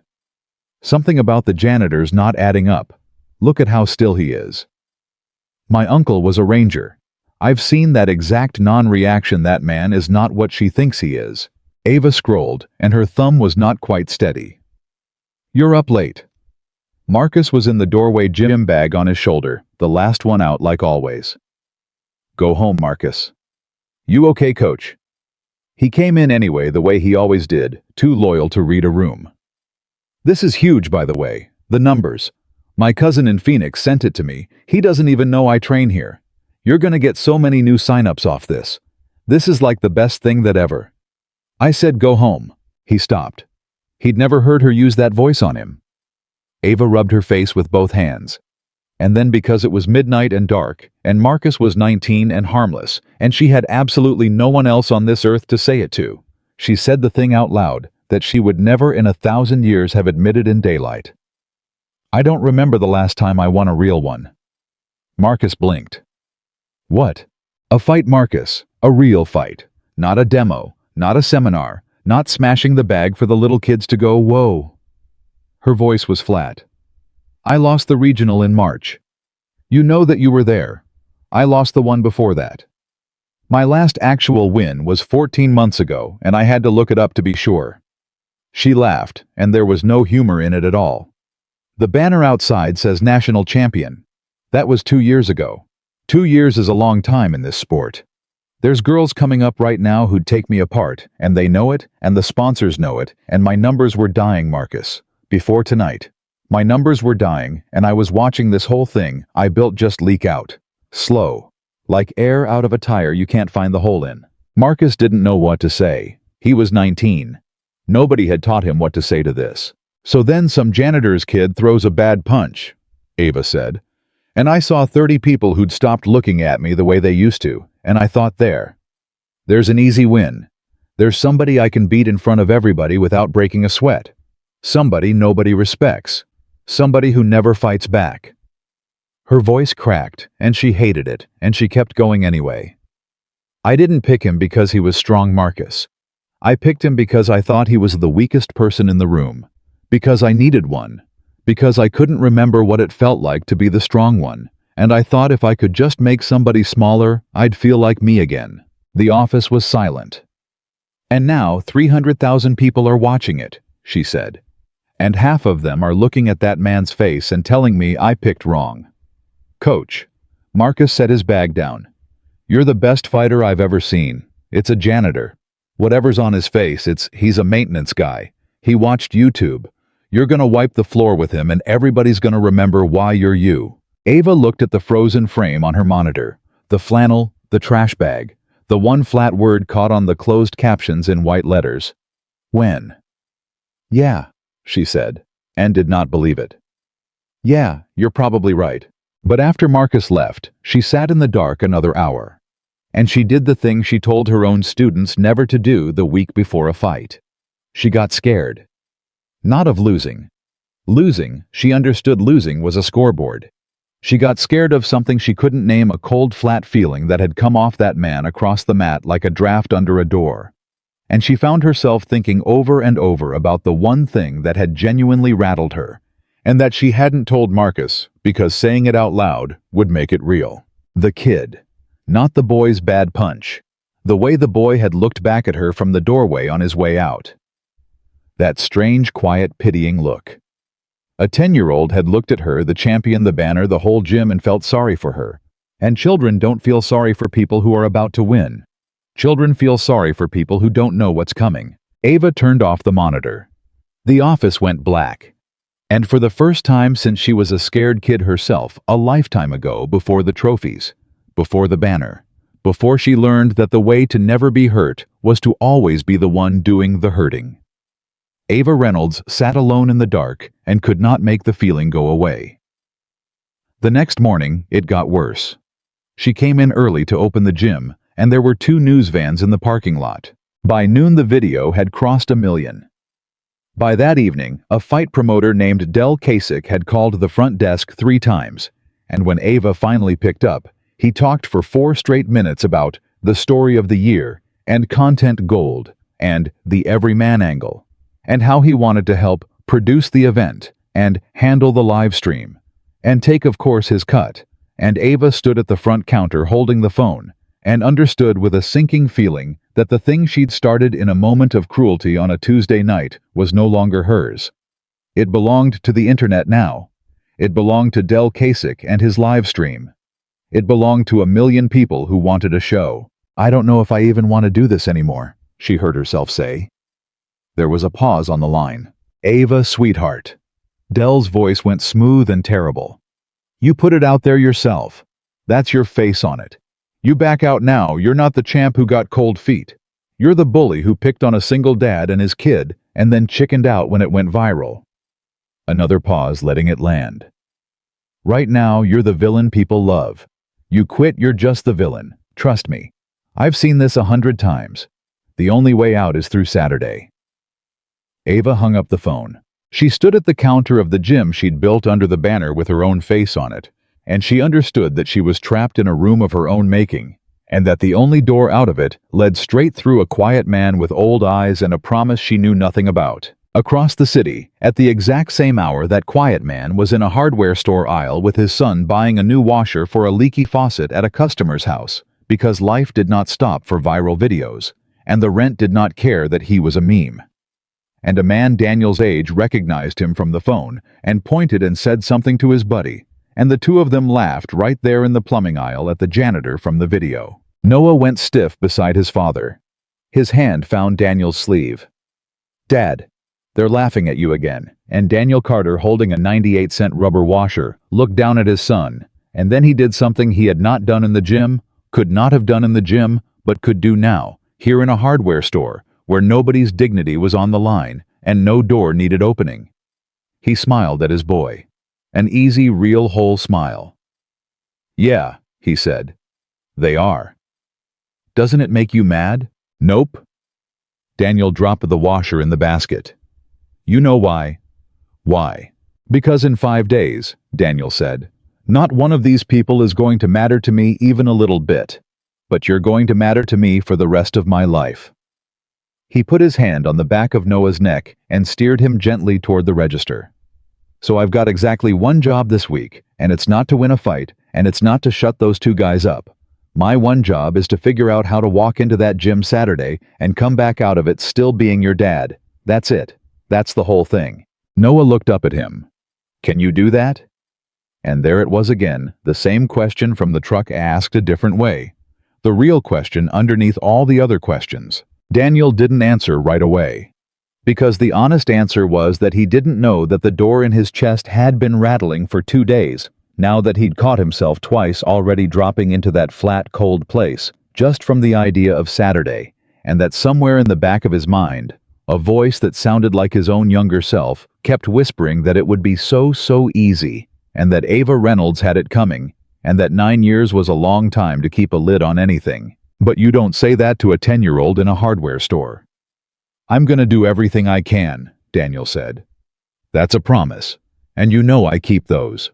Something about the janitor's not adding up. Look at how still he is. My uncle was a ranger. I've seen that exact non-reaction. That man is not what she thinks he is. Ava scrolled, and her thumb was not quite steady. You're up late. Marcus was in the doorway, gym bag on his shoulder, the last one out like always. Go home, Marcus. You okay, coach? He came in anyway the way he always did, too loyal to read a room. This is huge, by the way, the numbers. My cousin in Phoenix sent it to me. He doesn't even know I train here. You're gonna get so many new signups off this. This is like the best thing that ever. I said go home. He stopped. He'd never heard her use that voice on him. Ava rubbed her face with both hands. And then, because it was midnight and dark, and Marcus was 19 and harmless, and she had absolutely no one else on this earth to say it to, she said the thing out loud that she would never in 1,000 years have admitted in daylight. I don't remember the last time I won a real one. Marcus blinked. What? A fight, Marcus. A real fight. Not a demo, not a seminar, not smashing the bag for the little kids to go, whoa. Her voice was flat. I lost the regional in March. You know that you were there. I lost the one before that. My last actual win was 14 months ago, and I had to look it up to be sure. She laughed, and there was no humor in it at all. The banner outside says national champion. That was 2 years ago. 2 years is a long time in this sport. There's girls coming up right now who'd take me apart, and they know it, and the sponsors know it, and my numbers were dying, Marcus. Before tonight. My numbers were dying, and I was watching this whole thing I built just leak out. Slow. Like air out of a tire you can't find the hole in. Marcus didn't know what to say. He was 19. Nobody had taught him what to say to this. So then some janitor's kid throws a bad punch, Ava said. And I saw 30 people who'd stopped looking at me the way they used to, and I thought there's an easy win. There's somebody I can beat in front of everybody without breaking a sweat. Somebody nobody respects. Somebody who never fights back. Her voice cracked, and she hated it, and she kept going anyway. I didn't pick him because he was strong, Marcus. I picked him because I thought he was the weakest person in the room. Because I needed one. Because I couldn't remember what it felt like to be the strong one, and I thought if I could just make somebody smaller, I'd feel like me again. The office was silent. And now 300,000 people are watching it, she said. And half of them are looking at that man's face and telling me I picked wrong. Coach. Marcus set his bag down. You're the best fighter I've ever seen. It's a janitor. Whatever's on his face, he's a maintenance guy. He watched YouTube. You're gonna wipe the floor with him and everybody's gonna remember why you're you. Ava looked at the frozen frame on her monitor. The flannel, the trash bag. The one flat word caught on the closed captions in white letters. When? Yeah. She said, and did not believe it. Yeah, you're probably right. But after Marcus left, she sat in the dark another hour. And she did the thing she told her own students never to do the week before a fight. She got scared. Not of losing. Losing, she understood losing was a scoreboard. She got scared of something she couldn't name, a cold, flat feeling that had come off that man across the mat like a draft under a door. And she found herself thinking over and over about the one thing that had genuinely rattled her, and that she hadn't told Marcus because saying it out loud would make it real. The kid. Not the boy's bad punch. The way the boy had looked back at her from the doorway on his way out. That strange, quiet, pitying look. A 10-year-old had looked at her, the champion, the banner, the whole gym, and felt sorry for her. And children don't feel sorry for people who are about to win. Children feel sorry for people who don't know what's coming. Ava turned off the monitor. The office went black. And for the first time since she was a scared kid herself a lifetime ago, before the trophies, before the banner, before she learned that the way to never be hurt was to always be the one doing the hurting. Ava Reynolds sat alone in the dark and could not make the feeling go away. The next morning, it got worse. She came in early to open the gym, and there were 2 news vans in the parking lot. By noon, the video had crossed 1 million. By that evening, a fight promoter named Del Kasich had called the front desk 3 times, and when Ava finally picked up, he talked for 4 straight minutes about the story of the year, and content gold, and the everyman angle, and how he wanted to help produce the event, and handle the live stream, and take, of course, his cut. And Ava stood at the front counter holding the phone, and understood with a sinking feeling that the thing she'd started in a moment of cruelty on a Tuesday night was no longer hers. It belonged to the internet now. It belonged to Del Kasich and his live stream. It belonged to 1 million people who wanted a show. "I don't know if I even want to do this anymore," she heard herself say. There was a pause on the line. "Ava, sweetheart." Del's voice went smooth and terrible. "You put it out there yourself. That's your face on it. You back out now. You're not the champ who got cold feet. You're the bully who picked on a single dad and his kid and then chickened out when it went viral." Another pause, letting it land. "Right now, you're the villain people love. You quit, you're just the villain. Trust me. I've seen this 100 times. The only way out is through Saturday." Ava hung up the phone. She stood at the counter of the gym she'd built under the banner with her own face on it, and she understood that she was trapped in a room of her own making, and that the only door out of it led straight through a quiet man with old eyes and a promise she knew nothing about. Across the city, at the exact same hour, that quiet man was in a hardware store aisle with his son buying a new washer for a leaky faucet at a customer's house, because life did not stop for viral videos, and the rent did not care that he was a meme. And a man Daniel's age recognized him from the phone and pointed and said something to his buddy, and the 2 of them laughed right there in the plumbing aisle at the janitor from the video. Noah went stiff beside his father. His hand found Daniel's sleeve. "Dad, they're laughing at you again." And Daniel Carter, holding a 98-cent rubber washer, looked down at his son, and then he did something he had not done in the gym, could not have done in the gym, but could do now, here in a hardware store, where nobody's dignity was on the line and no door needed opening. He smiled at his boy. An easy, real, whole smile. "Yeah," he said. "They are." "Doesn't it make you mad?" "Nope." Daniel dropped the washer in the basket. "You know why?" "Why?" "Because in 5 days," Daniel said, "not one of these people is going to matter to me even a little bit. But you're going to matter to me for the rest of my life." He put his hand on the back of Noah's neck and steered him gently toward the register. "So I've got exactly 1 job this week, and it's not to win a fight, and it's not to shut those 2 guys up. My 1 job is to figure out how to walk into that gym Saturday and come back out of it still being your dad. That's it. That's the whole thing." Noah looked up at him. "Can you do that?" And there it was again, the same question from the truck asked a different way. The real question underneath all the other questions. Daniel didn't answer right away. Because the honest answer was that he didn't know that the door in his chest had been rattling for 2 days, now that he'd caught himself twice already dropping into that flat, cold place, just from the idea of Saturday, and that somewhere in the back of his mind, a voice that sounded like his own younger self kept whispering that it would be so easy, and that Ava Reynolds had it coming, and that 9 years was a long time to keep a lid on anything. But you don't say that to a 10-year-old in a hardware store. "I'm gonna do everything I can," Daniel said. "That's a promise, and you know I keep those."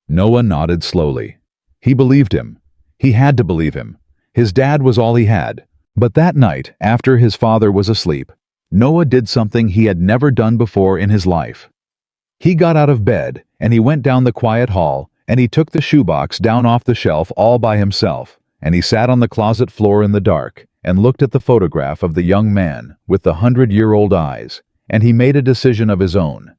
Noah nodded slowly. He believed him. He had to believe him. His dad was all he had. But that night, after his father was asleep, Noah did something he had never done before in his life. He got out of bed, and he went down the quiet hall, and he took the shoebox down off the shelf all by himself, and he sat on the closet floor in the dark, and looked at the photograph of the young man with the 100-year-old eyes, and he made a decision of his own.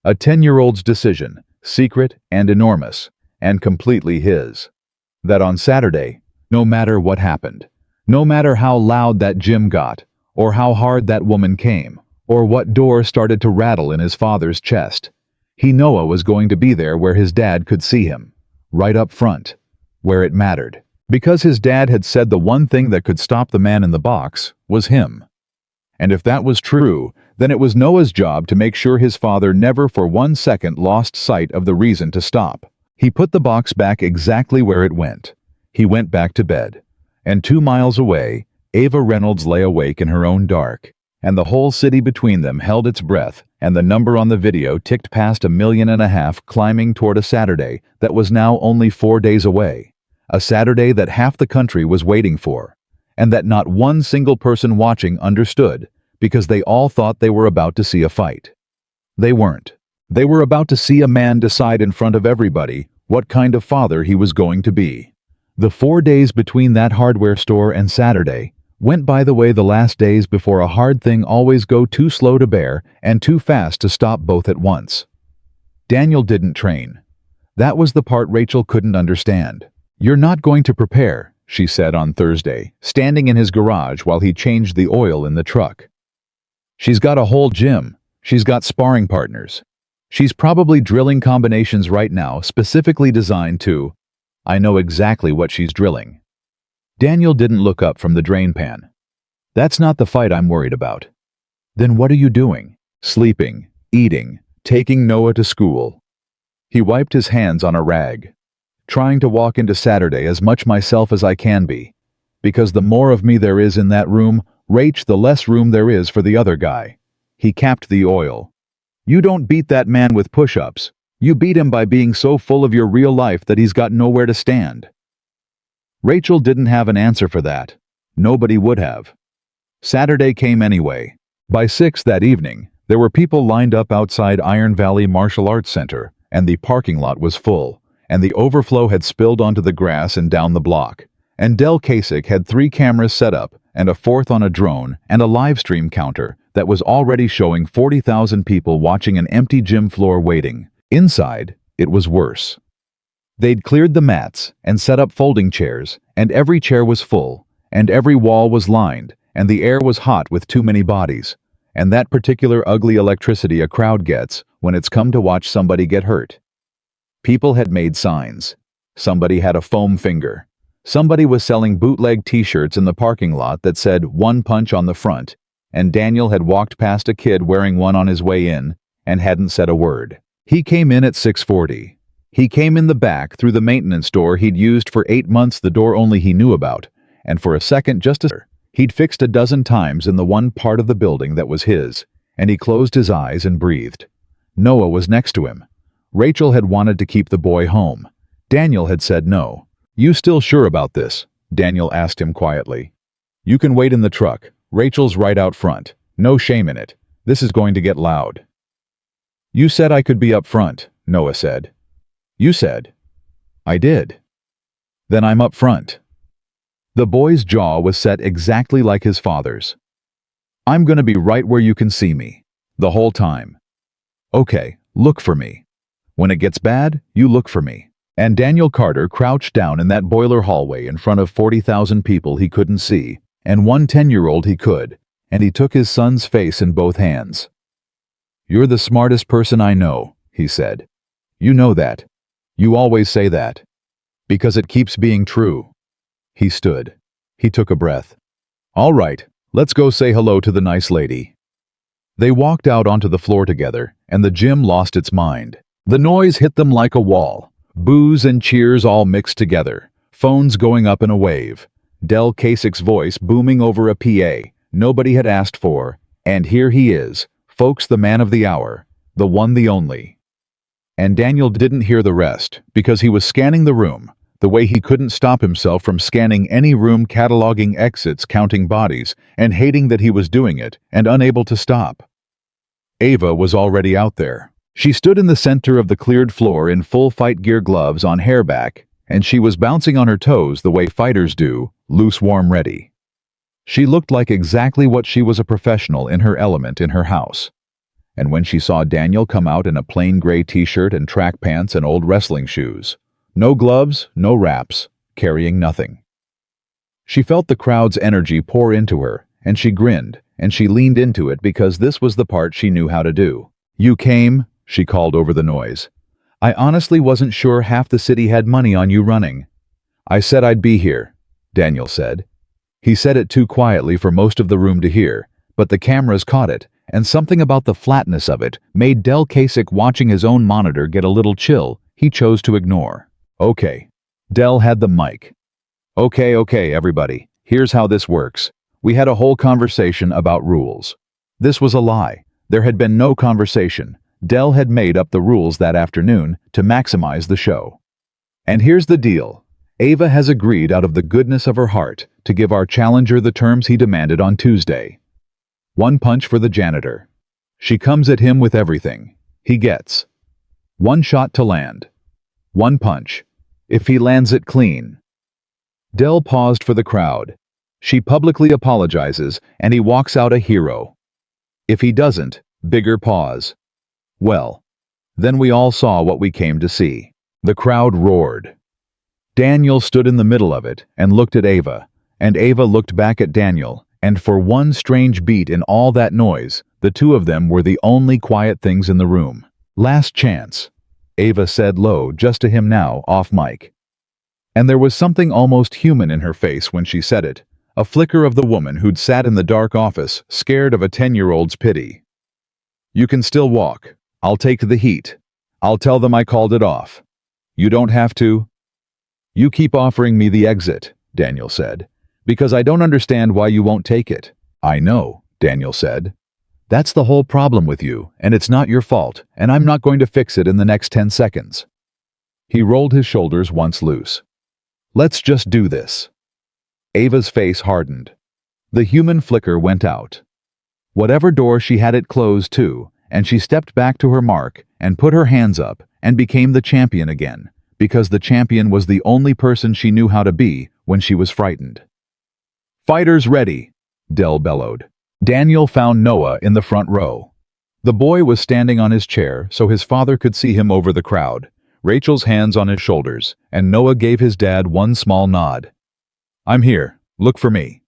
A 10-year-old's decision, secret and enormous, and completely his. That on Saturday, no matter what happened, No matter how loud that gym got, or how hard that woman came, or what door started to rattle in his father's chest, Noah was going to be there where his dad could see him, right up front, where it mattered. Because his dad had said the one thing that could stop the man in the box was him. And if that was true, then it was Noah's job to make sure his father never for 1 second lost sight of the reason to stop. He put the box back exactly where it went. He went back to bed. And 2 miles away, Ava Reynolds lay awake in her own dark, and the whole city between them held its breath, and the number on the video ticked past 1.5 million, climbing toward a Saturday that was now only 4 days away. A Saturday that half the country was waiting for, and that not one single person watching understood, because they all thought they were about to see a fight. They weren't. They were about to see a man decide in front of everybody what kind of father he was going to be. The 4 days between that hardware store and Saturday went by the way the last days before a hard thing always go too slow to bear and too fast to stop both at once. Daniel didn't train. That was the part Rachel couldn't understand. "You're not going to prepare," she said on Thursday, standing in his garage while he changed the oil in the truck. "She's got a whole gym. She's got sparring partners. She's probably drilling combinations right now specifically designed to—" "I know exactly what she's drilling." Daniel didn't look up from the drain pan. "That's not the fight I'm worried about." "Then what are you doing?" "Sleeping, eating, taking Noah to school." He wiped his hands on a rag. "Trying to walk into Saturday as much myself as I can be. Because the more of me there is in that room, Rach, the less room there is for the other guy." He capped the oil. "You don't beat that man with push-ups. You beat him by being so full of your real life that he's got nowhere to stand." Rachel didn't have an answer for that. Nobody would have. Saturday came anyway. By 6 that evening, there were people lined up outside Iron Valley Martial Arts Center, and the parking lot was full, and the overflow had spilled onto the grass and down the block. And Del Kasich had 3 cameras set up, and a 4th on a drone, and a live stream counter that was already showing 40,000 people watching an empty gym floor waiting. Inside, it was worse. They'd cleared the mats and set up folding chairs, and every chair was full, and every wall was lined, and the air was hot with too many bodies, and that particular ugly electricity a crowd gets when it's come to watch somebody get hurt. People had made signs. Somebody had a foam finger. Somebody was selling bootleg t-shirts in the parking lot that said "One Punch" on the front, and Daniel had walked past a kid wearing one on his way in and hadn't said a word. He came in at 6:40. He came in the back through the maintenance door he'd used for 8 months, the door only he knew about, and for a second just as he'd fixed a dozen times in the one part of the building that was his, and he closed his eyes and breathed. Noah was next to him. Rachel had wanted to keep the boy home. Daniel had said no. "You still sure about this?" Daniel asked him quietly. "You can wait in the truck. Rachel's right out front. No shame in it. This is going to get loud." "You said I could be up front," Noah said. "You said." "I did." "Then I'm up front." The boy's jaw was set exactly like his father's. "I'm gonna be right where you can see me. The whole time. Okay, look for me. When it gets bad, you look for me." And Daniel Carter crouched down in that boiler hallway in front of 40,000 people he couldn't see, and one 10-year-old he could, and he took his son's face in both hands. "You're the smartest person I know," he said. "You know that. You always say that. Because it keeps being true." He stood. He took a breath. "All right, let's go say hello to the nice lady." They walked out onto the floor together, and the gym lost its mind. The noise hit them like a wall. Boos and cheers all mixed together. Phones going up in a wave. Del Kasich's voice booming over a PA nobody had asked for. And here he is, folks, the man of the hour. The one, the only. And Daniel didn't hear the rest, because he was scanning the room, the way he couldn't stop himself from scanning any room, cataloging exits, counting bodies, and hating that he was doing it, and unable to stop. Ava was already out there. She stood in the center of the cleared floor in full fight gear, gloves on, hair back, and she was bouncing on her toes the way fighters do, loose, warm, ready. She looked like exactly what she was, a professional in her element in her house. And when she saw Daniel come out in a plain gray t-shirt and track pants and old wrestling shoes, no gloves, no wraps, carrying nothing. She felt the crowd's energy pour into her, and she grinned, and she leaned into it because this was the part she knew how to do. "You came?" she called over the noise. "I honestly wasn't sure half the city had money on you running." "I said I'd be here," Daniel said. He said it too quietly for most of the room to hear, but the cameras caught it, and something about the flatness of it made Del Kasich watching his own monitor get a little chill he chose to ignore. "Okay." Del had the mic. Okay, everybody. Here's how this works. We had a whole conversation about rules." This was a lie. There had been no conversation. Del had made up the rules that afternoon to maximize the show. "And here's the deal. Ava has agreed out of the goodness of her heart to give our challenger the terms he demanded on Tuesday. 1 punch for the janitor. She comes at him with everything. He gets 1 shot to land. 1 punch. If he lands it clean." Del paused for the crowd. She publicly apologizes, and he walks out a hero. If he doesn't, bigger pause. Well, then we all saw what we came to see. The crowd roared. Daniel stood in the middle of it and looked at Ava, and Ava looked back at Daniel, and for one strange beat in all that noise, the two of them were the only quiet things in the room. "Last chance," Ava said low just to him now, off mic. And there was something almost human in her face when she said it, a flicker of the woman who'd sat in the dark office, scared of a 10-year-old's pity. "You can still walk. I'll take the heat. I'll tell them I called it off. You don't have to." "You keep offering me the exit," Daniel said, "because I don't understand why you won't take it." "I know," Daniel said. "That's the whole problem with you, and it's not your fault, and I'm not going to fix it in the next 10 seconds. He rolled his shoulders once loose. "Let's just do this." Ava's face hardened. The human flicker went out. Whatever door she had it closed to, and she stepped back to her mark and put her hands up and became the champion again, because the champion was the only person she knew how to be when she was frightened. "Fighters ready," Del bellowed. Daniel found Noah in the front row. The boy was standing on his chair so his father could see him over the crowd, Rachel's hands on his shoulders, and Noah gave his dad one small nod. "I'm here. Look for me."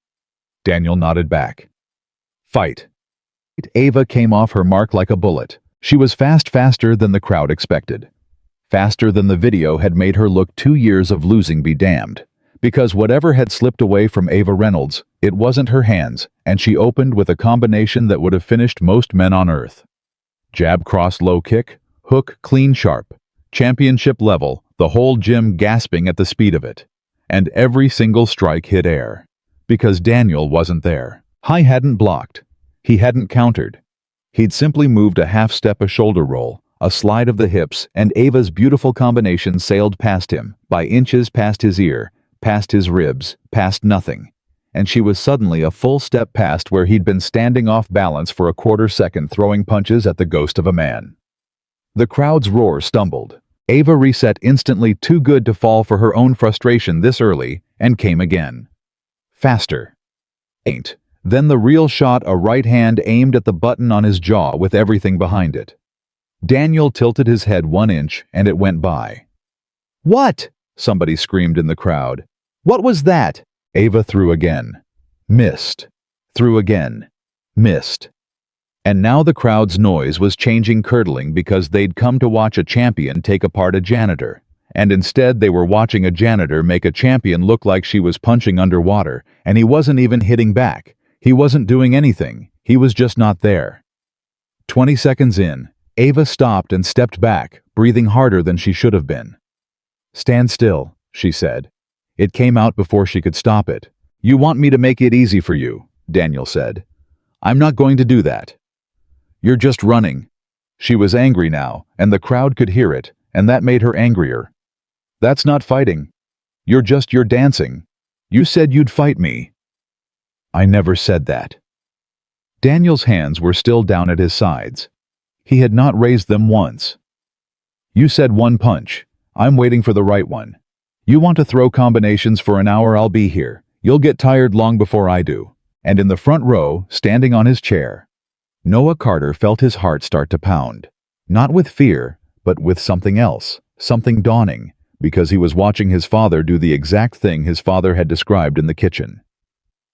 Daniel nodded back. "Fight." Ava came off her mark like a bullet. She was faster than the crowd expected. Faster than the video had made her look 2 years of losing be damned. Because whatever had slipped away from Ava Reynolds, it wasn't her hands, and she opened with a combination that would have finished most men on earth. Jab cross low kick, hook clean sharp. Championship level, the whole gym gasping at the speed of it. And every single strike hit air. Because Daniel wasn't there. He hadn't blocked. He hadn't countered. He'd simply moved a half step, a shoulder roll, a slide of the hips, and Ava's beautiful combination sailed past him, by inches past his ear, past his ribs, past nothing. And she was suddenly a full step past where he'd been standing off balance for a quarter second throwing punches at the ghost of a man. The crowd's roar stumbled. Ava reset instantly, too good to fall for her own frustration this early, and came again. Faster. Ain't. Then the real shot, a right hand aimed at the button on his jaw with everything behind it. Daniel tilted his head 1 inch, and it went by. "What?" somebody screamed in the crowd. "What was that?" Ava threw again. Missed. Threw again. Missed. And now the crowd's noise was changing, curdling, because they'd come to watch a champion take apart a janitor. And instead they were watching a janitor make a champion look like she was punching underwater, and he wasn't even hitting back. He wasn't doing anything. He was just not there. 20 seconds in, Ava stopped and stepped back, breathing harder than she should have been. "Stand still," she said. It came out before she could stop it. "You want me to make it easy for you," Daniel said. "I'm not going to do that. You're just running." She was angry now, and the crowd could hear it, and that made her angrier. "That's not fighting. You're dancing. You said you'd fight me." "I never said that." Daniel's hands were still down at his sides. He had not raised them once. "You said 1 punch. I'm waiting for the right one. You want to throw combinations for an hour, I'll be here. You'll get tired long before I do." And in the front row, standing on his chair, Noah Carter felt his heart start to pound. Not with fear, but with something else, something dawning, because he was watching his father do the exact thing his father had described in the kitchen.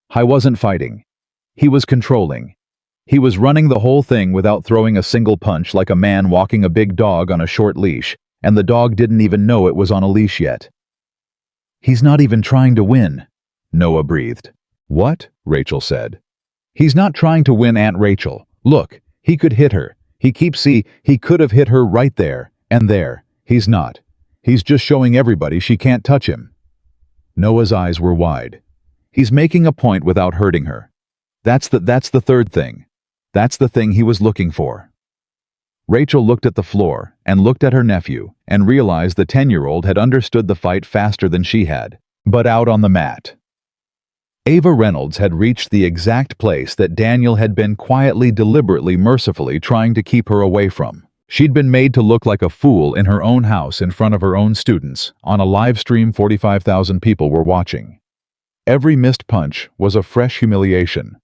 I wasn't fighting. He was controlling. He was running the whole thing without throwing a single punch, like a man walking a big dog on a short leash, and the dog didn't even know it was on a leash yet. He's not even trying to win, Noah breathed. What? Rachel said. He's not trying to win, Aunt Rachel. Look, he could hit her. He could have hit her right there, and there. He's not. He's just showing everybody she can't touch him. Noah's eyes were wide. He's making a point without hurting her. That's the third thing. That's the thing he was looking for. Rachel looked at the floor and looked at her nephew and realized the 10-year-old had understood the fight faster than she had. But out on the mat, Ava Reynolds had reached the exact place that Daniel had been quietly, deliberately, mercifully trying to keep her away from. She'd been made to look like a fool in her own house in front of her own students. On a live stream, 45,000 people were watching. Every missed punch was a fresh humiliation.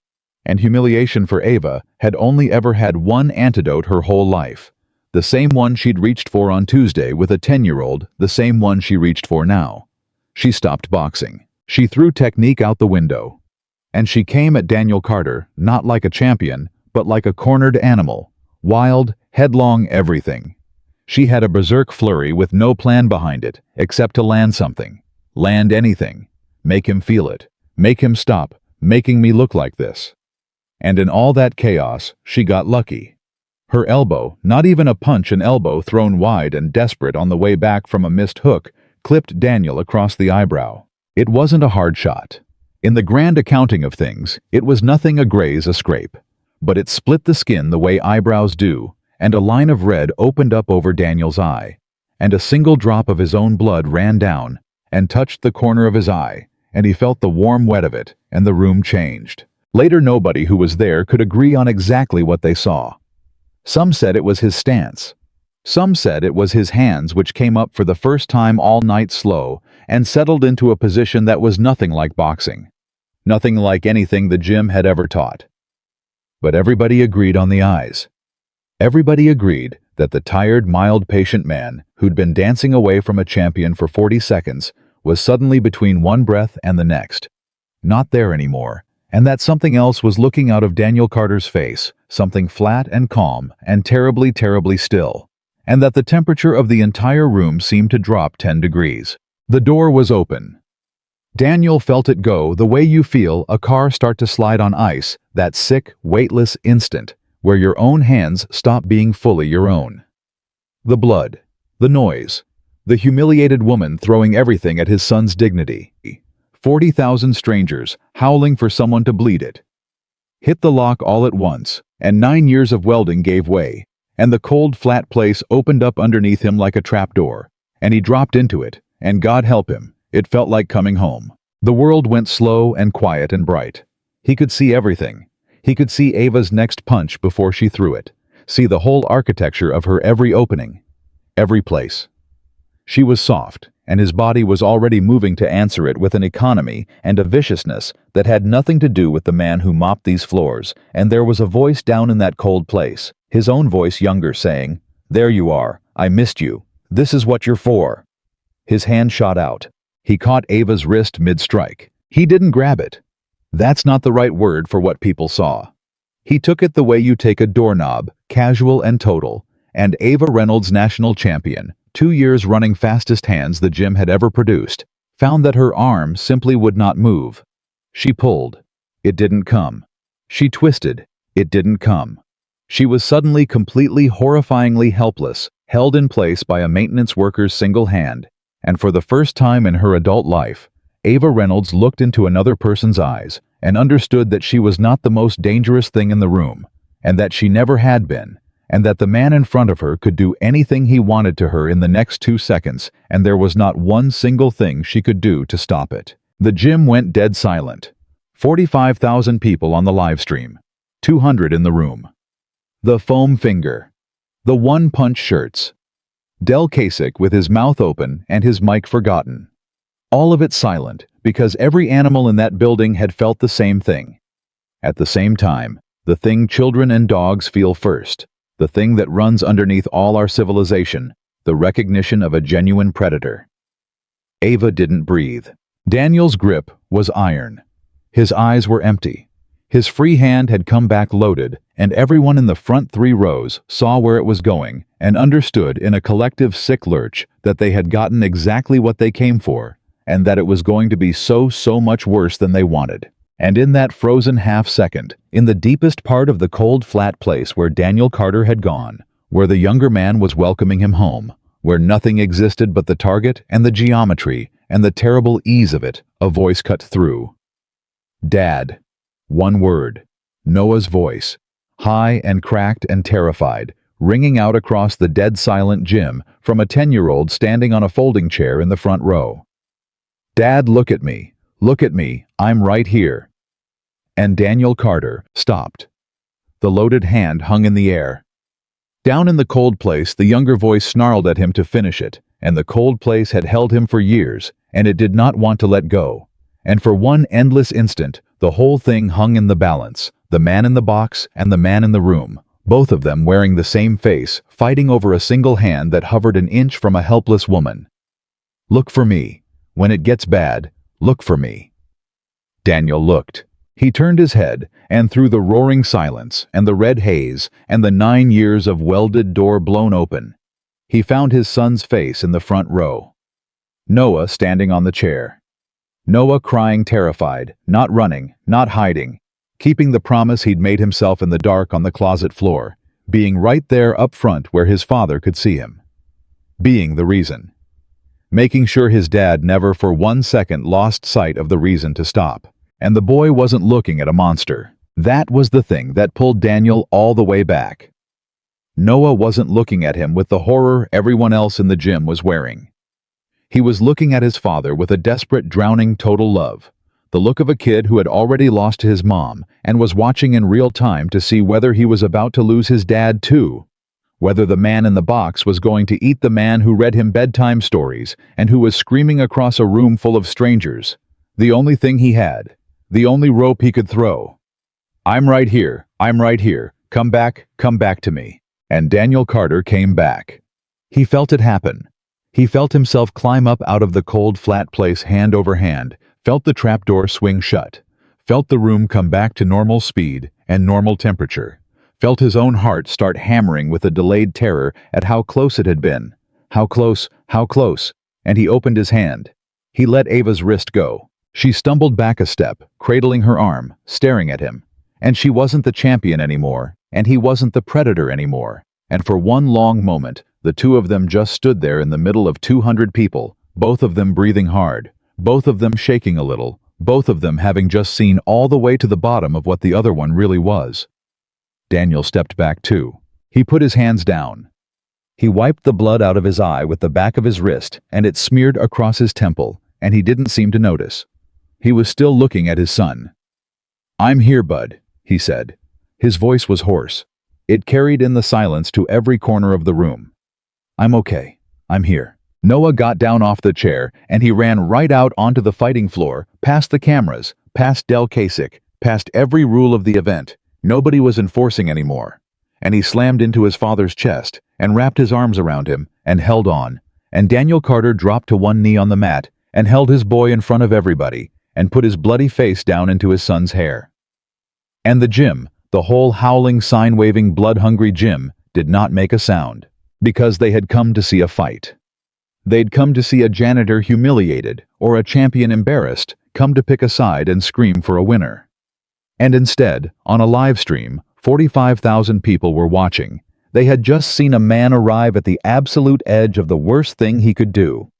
And humiliation for Ava had only ever had one antidote her whole life. The same one she'd reached for on Tuesday with a 10-year-old, the same one she reached for now. She stopped boxing. She threw technique out the window. And she came at Daniel Carter, not like a champion, but like a cornered animal. Wild, headlong, everything. She had a berserk flurry with no plan behind it, except to land something. Land anything. Make him feel it. Make him stop, making me look like this. And in all that chaos, she got lucky. Her elbow, not even a punch, an elbow thrown wide and desperate on the way back from a missed hook, clipped Daniel across the eyebrow. It wasn't a hard shot. In the grand accounting of things, it was nothing, a graze, a scrape. But it split the skin the way eyebrows do, and a line of red opened up over Daniel's eye, and a single drop of his own blood ran down and touched the corner of his eye, and he felt the warm wet of it, and the room changed. Later, nobody who was there could agree on exactly what they saw. Some said it was his stance. Some said it was his hands, which came up for the first time all night slow and settled into a position that was nothing like boxing. Nothing like anything the gym had ever taught. But everybody agreed on the eyes. Everybody agreed that the tired, mild, patient man who'd been dancing away from a champion for 40 seconds was suddenly between one breath and the next. Not there anymore. And that something else was looking out of Daniel Carter's face, something flat and calm and terribly, terribly still. And that the temperature of the entire room seemed to drop 10 degrees. The door was open. Daniel felt it go the way you feel a car start to slide on ice, that sick, weightless instant where your own hands stop being fully your own. The blood, the noise, the humiliated woman throwing everything at his son's dignity. 40,000 strangers howling for someone to bleed it. Hit the lock all at once, and 9 years of welding gave way, and the cold, flat place opened up underneath him like a trapdoor, and he dropped into it, and God help him, it felt like coming home. The world went slow and quiet and bright. He could see everything. He could see Ava's next punch before she threw it, see the whole architecture of her every opening, every place. She was soft, and his body was already moving to answer it with an economy and a viciousness that had nothing to do with the man who mopped these floors, and there was a voice down in that cold place, his own voice, younger, saying, "There you are, I missed you, this is what you're for." His hand shot out. He caught Ava's wrist mid-strike. He didn't grab it. That's not the right word for what people saw. He took it the way you take a doorknob, casual and total, and Ava Reynolds, national champion, 2 years running, fastest hands the gym had ever produced, found that her arm simply would not move. She pulled. It didn't come. She twisted. It didn't come. She was suddenly completely, horrifyingly helpless, held in place by a maintenance worker's single hand, and for the first time in her adult life, Ava Reynolds looked into another person's eyes and understood that she was not the most dangerous thing in the room, and that she never had been, and that the man in front of her could do anything he wanted to her in the next 2 seconds, and there was not one single thing she could do to stop it. The gym went dead silent. 45,000 people on the live stream. 200 in the room. The foam finger. The one-punch shirts. Del Kasich with his mouth open and his mic forgotten. All of it silent, because every animal in that building had felt the same thing. At the same time, the thing children and dogs feel first. The thing that runs underneath all our civilization, the recognition of a genuine predator. Ava didn't breathe. Daniel's grip was iron. His eyes were empty. His free hand had come back loaded, and everyone in the front 3 rows saw where it was going and understood in a collective sick lurch that they had gotten exactly what they came for, and that it was going to be so much worse than they wanted. And in that frozen half-second, in the deepest part of the cold, flat place where Daniel Carter had gone, where the younger man was welcoming him home, where nothing existed but the target and the geometry and the terrible ease of it, a voice cut through. Dad. One word. Noah's voice, high and cracked and terrified, ringing out across the dead silent gym from a 10-year-old standing on a folding chair in the front row. Dad, look at me. Look at me. I'm right here. And Daniel Carter stopped. The loaded hand hung in the air. Down in the cold place, the younger voice snarled at him to finish it, and the cold place had held him for years, and it did not want to let go. And for one endless instant, the whole thing hung in the balance, the man in the box and the man in the room, both of them wearing the same face, fighting over a single hand that hovered an inch from a helpless woman. Look for me. When it gets bad, look for me. Daniel looked. He turned his head, and through the roaring silence and the red haze and the 9 years of welded door blown open, he found his son's face in the front row. Noah standing on the chair. Noah crying terrified, not running, not hiding, keeping the promise he'd made himself in the dark on the closet floor, being right there up front where his father could see him. Being the reason. Making sure his dad never for 1 second lost sight of the reason to stop. And the boy wasn't looking at a monster. That was the thing that pulled Daniel all the way back. Noah wasn't looking at him with the horror everyone else in the gym was wearing. He was looking at his father with a desperate, drowning, total love. The look of a kid who had already lost his mom and was watching in real time to see whether he was about to lose his dad too. Whether the man in the box was going to eat the man who read him bedtime stories and who was screaming across a room full of strangers. The only thing he had. The only rope he could throw. I'm right here. I'm right here. Come back to me. And Daniel Carter came back. He felt it happen. He felt himself climb up out of the cold, flat place hand over hand, felt the trapdoor swing shut, felt the room come back to normal speed and normal temperature, felt his own heart start hammering with a delayed terror at how close it had been. How close, and he opened his hand. He let Ava's wrist go. She stumbled back a step, cradling her arm, staring at him. And she wasn't the champion anymore, and he wasn't the predator anymore. And for one long moment, the two of them just stood there in the middle of 200 people, both of them breathing hard, both of them shaking a little, both of them having just seen all the way to the bottom of what the other one really was. Daniel stepped back too. He put his hands down. He wiped the blood out of his eye with the back of his wrist, and it smeared across his temple, and he didn't seem to notice. He was still looking at his son. I'm here, bud, he said. His voice was hoarse. It carried in the silence to every corner of the room. I'm okay. I'm here. Noah got down off the chair, and he ran right out onto the fighting floor, past the cameras, past Del Kasich, past every rule of the event. Nobody was enforcing anymore. And he slammed into his father's chest, and wrapped his arms around him, and held on. And Daniel Carter dropped to one knee on the mat, and held his boy in front of everybody, and put his bloody face down into his son's hair. And the gym, the whole howling, sign-waving, blood-hungry gym, did not make a sound, because they had come to see a fight. They'd come to see a janitor humiliated, or a champion embarrassed, come to pick a side and scream for a winner. And instead, on a live stream, 45,000 people were watching. They had just seen a man arrive at the absolute edge of the worst thing he could do.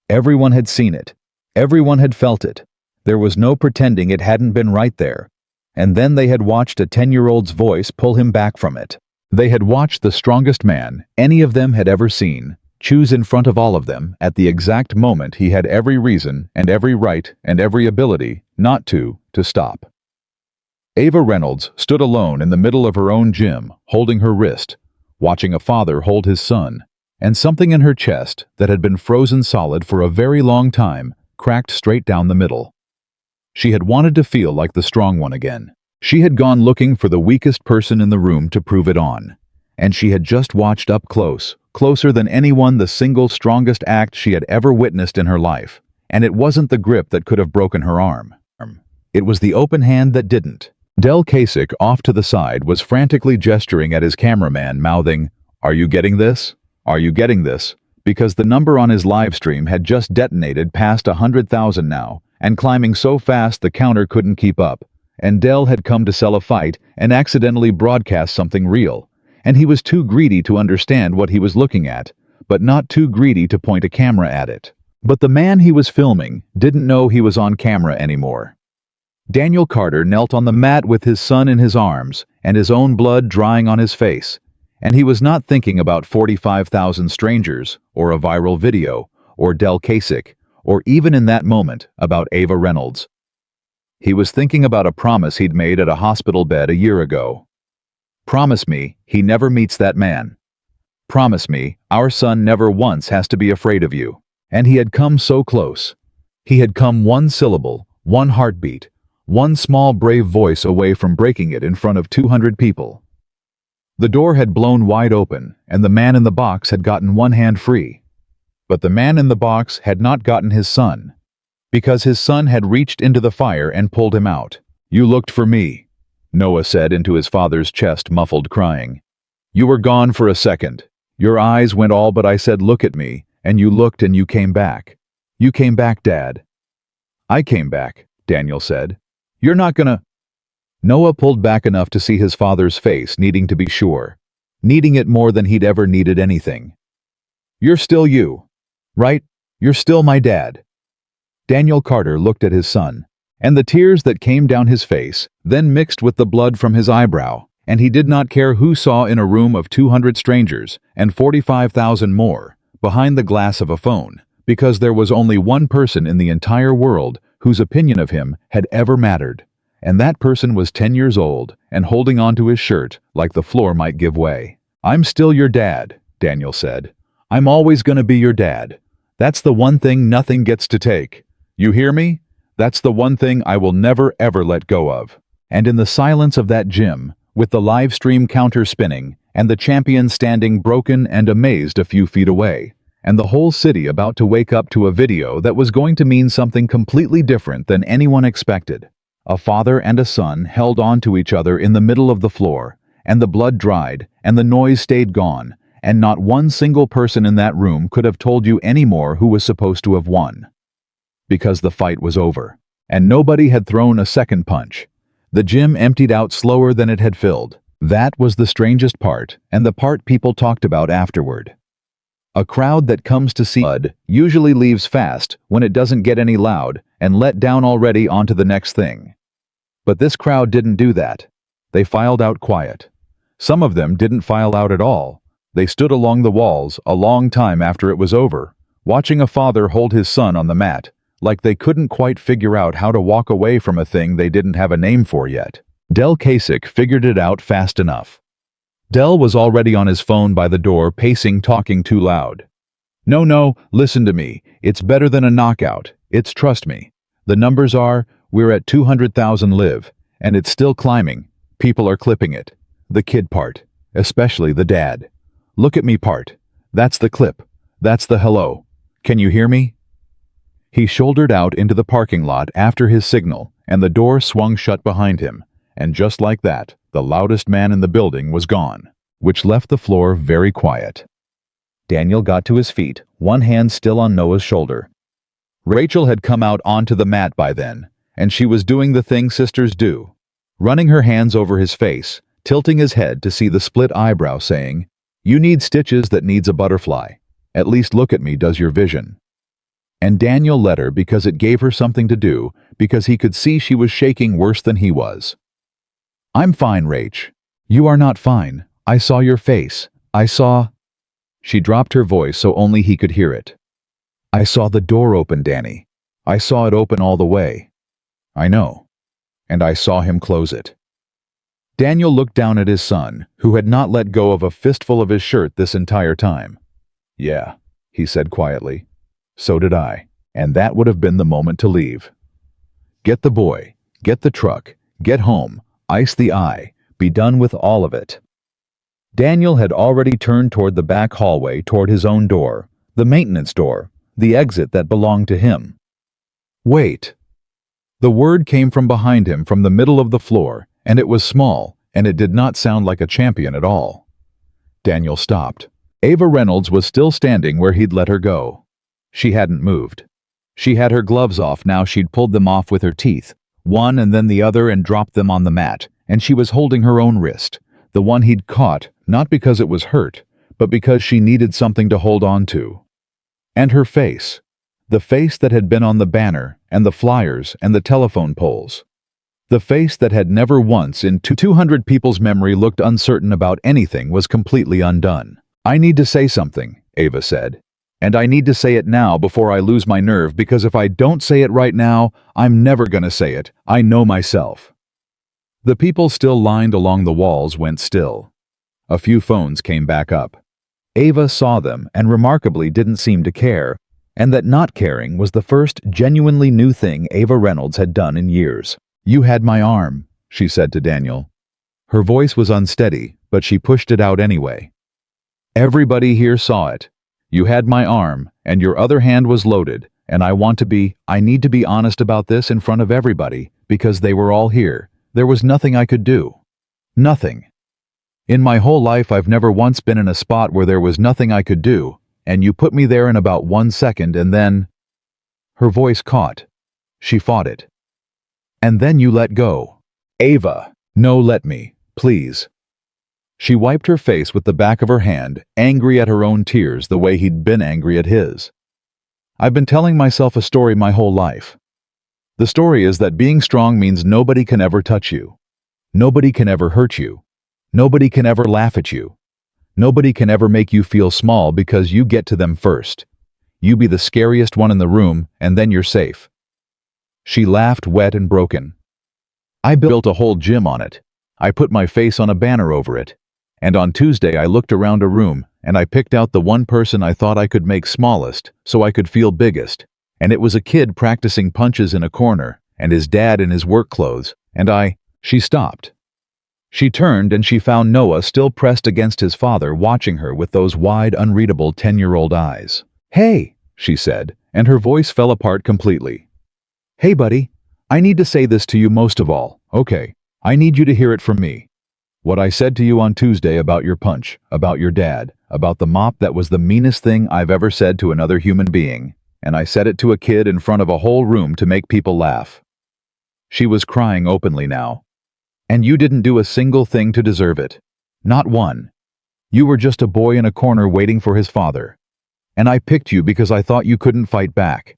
Everyone had seen it. Everyone had felt it. There was no pretending it hadn't been right there. And then they had watched a 10-year-old's voice pull him back from it. They had watched the strongest man any of them had ever seen choose in front of all of them at the exact moment he had every reason and every right and every ability not to stop. Ava Reynolds stood alone in the middle of her own gym, holding her wrist, watching a father hold his son, and something in her chest that had been frozen solid for a very long time cracked straight down the middle. She had wanted to feel like the strong one again. She had gone looking for the weakest person in the room to prove it on, and she had just watched up close, closer than anyone, the single strongest act she had ever witnessed in her life, And it wasn't the grip that could have broken her arm. It was the open hand that didn't. Del Kasich, off to the side, was frantically gesturing at his cameraman, mouthing, "Are you getting this? Are you getting this?" Because the number on his live stream had just detonated past 100,000 now, and climbing so fast the counter couldn't keep up. And Del had come to sell a fight and accidentally broadcast something real. And he was too greedy to understand what he was looking at, but not too greedy to point a camera at it. But the man he was filming didn't know he was on camera anymore. Daniel Carter knelt on the mat with his son in his arms and his own blood drying on his face, and he was not thinking about 45,000 strangers, or a viral video, or Del Kasich, or even in that moment about Ava Reynolds. He was thinking about a promise he'd made at a hospital bed a year ago. Promise me he never meets that man. Promise me our son never once has to be afraid of you. And he had come so close. He had come one syllable, one heartbeat, one small brave voice away from breaking it in front of 200 people. The door had blown wide open, and the man in the box had gotten one hand free. But the man in the box had not gotten his son, because his son had reached into the fire and pulled him out. "You looked for me," Noah said into his father's chest, muffled, crying. "You were gone for a second. Your eyes went all but I said, 'Look at me,' and you looked and you came back. You came back, Dad." "I came back," Daniel said. "You're not gonna—" Noah pulled back enough to see his father's face, needing to be sure. Needing it more than he'd ever needed anything. "You're still you, right? You're still my dad." Daniel Carter looked at his son, and the tears that came down his face then mixed with the blood from his eyebrow, and he did not care who saw in a room of 200 strangers and 45,000 more, behind the glass of a phone, because there was only one person in the entire world whose opinion of him had ever mattered, and that person was 10 years old and holding onto his shirt like the floor might give way. "I'm still your dad," Daniel said. "I'm always gonna be your dad. That's the one thing nothing gets to take. You hear me? That's the one thing I will never ever let go of." And in the silence of that gym, with the live stream counter spinning, and the champion standing broken and amazed a few feet away, and the whole city about to wake up to a video that was going to mean something completely different than anyone expected. A father and a son held on to each other in the middle of the floor, and the blood dried, and the noise stayed gone, and not one single person in that room could have told you any more who was supposed to have won. Because the fight was over, and nobody had thrown a second punch. The gym emptied out slower than it had filled. That was the strangest part, and the part people talked about afterward. A crowd that comes to see blood usually leaves fast when it doesn't get any loud and let down already onto the next thing. But this crowd didn't do that. They filed out quiet. Some of them didn't file out at all. They stood along the walls a long time after it was over, watching a father hold his son on the mat, like they couldn't quite figure out how to walk away from a thing they didn't have a name for yet. Del Kasich figured it out fast enough. Del was already on his phone by the door, pacing, talking too loud. No, listen to me. It's better than a knockout. It's trust me. The numbers are, we're at 200,000 live, and it's still climbing. People are clipping it. The kid part. Especially the dad. Look at me part. That's the clip. That's the hello. Can you hear me? He shouldered out into the parking lot after his signal, and the door swung shut behind him. And just like that, the loudest man in the building was gone, which left the floor very quiet. Daniel got to his feet, one hand still on Noah's shoulder. Rachel had come out onto the mat by then, and she was doing the thing sisters do, running her hands over his face, tilting his head to see the split eyebrow, saying, "You need stitches that needs a butterfly. At least look at me does your vision." And Daniel let her because it gave her something to do, because he could see she was shaking worse than he was. "I'm fine, Rach." "You are not fine. I saw your face. I saw—" She dropped her voice so only he could hear it. "I saw the door open, Danny. I saw it open all the way." "I know." "And I saw him close it." Daniel looked down at his son, who had not let go of a fistful of his shirt this entire time. "Yeah," he said quietly. "So did I. And that would have been the moment to leave. Get the boy, get the truck, get home, ice the eye, be done with all of it." Daniel had already turned toward the back hallway, toward his own door, the maintenance door, the exit that belonged to him. Wait. The word came from behind him from the middle of the floor, and it was small, and it did not sound like a champion at all. Daniel stopped. Ava Reynolds was still standing where he'd let her go. She hadn't moved. She had her gloves off now. She'd pulled them off with her teeth, one and then the other, and dropped them on the mat, and she was holding her own wrist, the one he'd caught, not because it was hurt, but because she needed something to hold on to. And her face. The face that had been on the banner, and the flyers, and the telephone poles. The face that had never once in 200 people's memory looked uncertain about anything was completely undone. "I need to say something," Ava said. "And I need to say it now before I lose my nerve, because if I don't say it right now, I'm never gonna say it. I know myself." The people still lined along the walls went still. A few phones came back up. Ava saw them and remarkably didn't seem to care, and that not caring was the first genuinely new thing Ava Reynolds had done in years. "You had my arm," she said to Daniel. Her voice was unsteady, but she pushed it out anyway. "Everybody here saw it. You had my arm, and your other hand was loaded, and I need to be honest about this in front of everybody, because they were all here. There was nothing I could do. Nothing. In my whole life I've never once been in a spot where there was nothing I could do, and you put me there in about 1 second, and then—" Her voice caught. She fought it. "And then you let go. Ava, no, let me, please." She wiped her face with the back of her hand, angry at her own tears the way he'd been angry at his. "I've been telling myself a story my whole life. The story is that being strong means nobody can ever touch you. Nobody can ever hurt you. Nobody can ever laugh at you. Nobody can ever make you feel small because you get to them first. You be the scariest one in the room, and then you're safe." She laughed, wet and broken. "I built a whole gym on it. I put my face on a banner over it. And on Tuesday I looked around a room, and I picked out the one person I thought I could make smallest, so I could feel biggest. And it was a kid practicing punches in a corner, and his dad in his work clothes, and I—" She stopped. She turned and she found Noah still pressed against his father, watching her with those wide, unreadable 10-year-old eyes. "Hey," she said, and her voice fell apart completely. "Hey, buddy, I need to say this to you most of all, okay? I need you to hear it from me. What I said to you on Tuesday about your punch, about your dad, about the mop, that was the meanest thing I've ever said to another human being, and I said it to a kid in front of a whole room to make people laugh." She was crying openly now. "And you didn't do a single thing to deserve it. Not one. You were just a boy in a corner waiting for his father. And I picked you because I thought you couldn't fight back.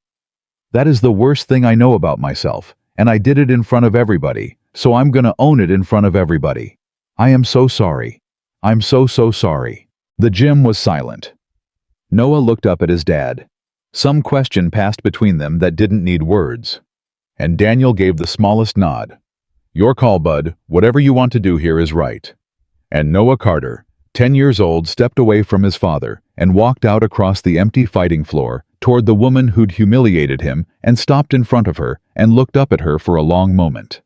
That is the worst thing I know about myself, and I did it in front of everybody, so I'm gonna own it in front of everybody. I am so sorry. I'm so sorry." The gym was silent. Noah looked up at his dad. Some question passed between them that didn't need words. And Daniel gave the smallest nod. "Your call, bud. Whatever you want to do here is right." And Noah Carter, 10 years old, stepped away from his father and walked out across the empty fighting floor toward the woman who'd humiliated him, and stopped in front of her and looked up at her for a long moment.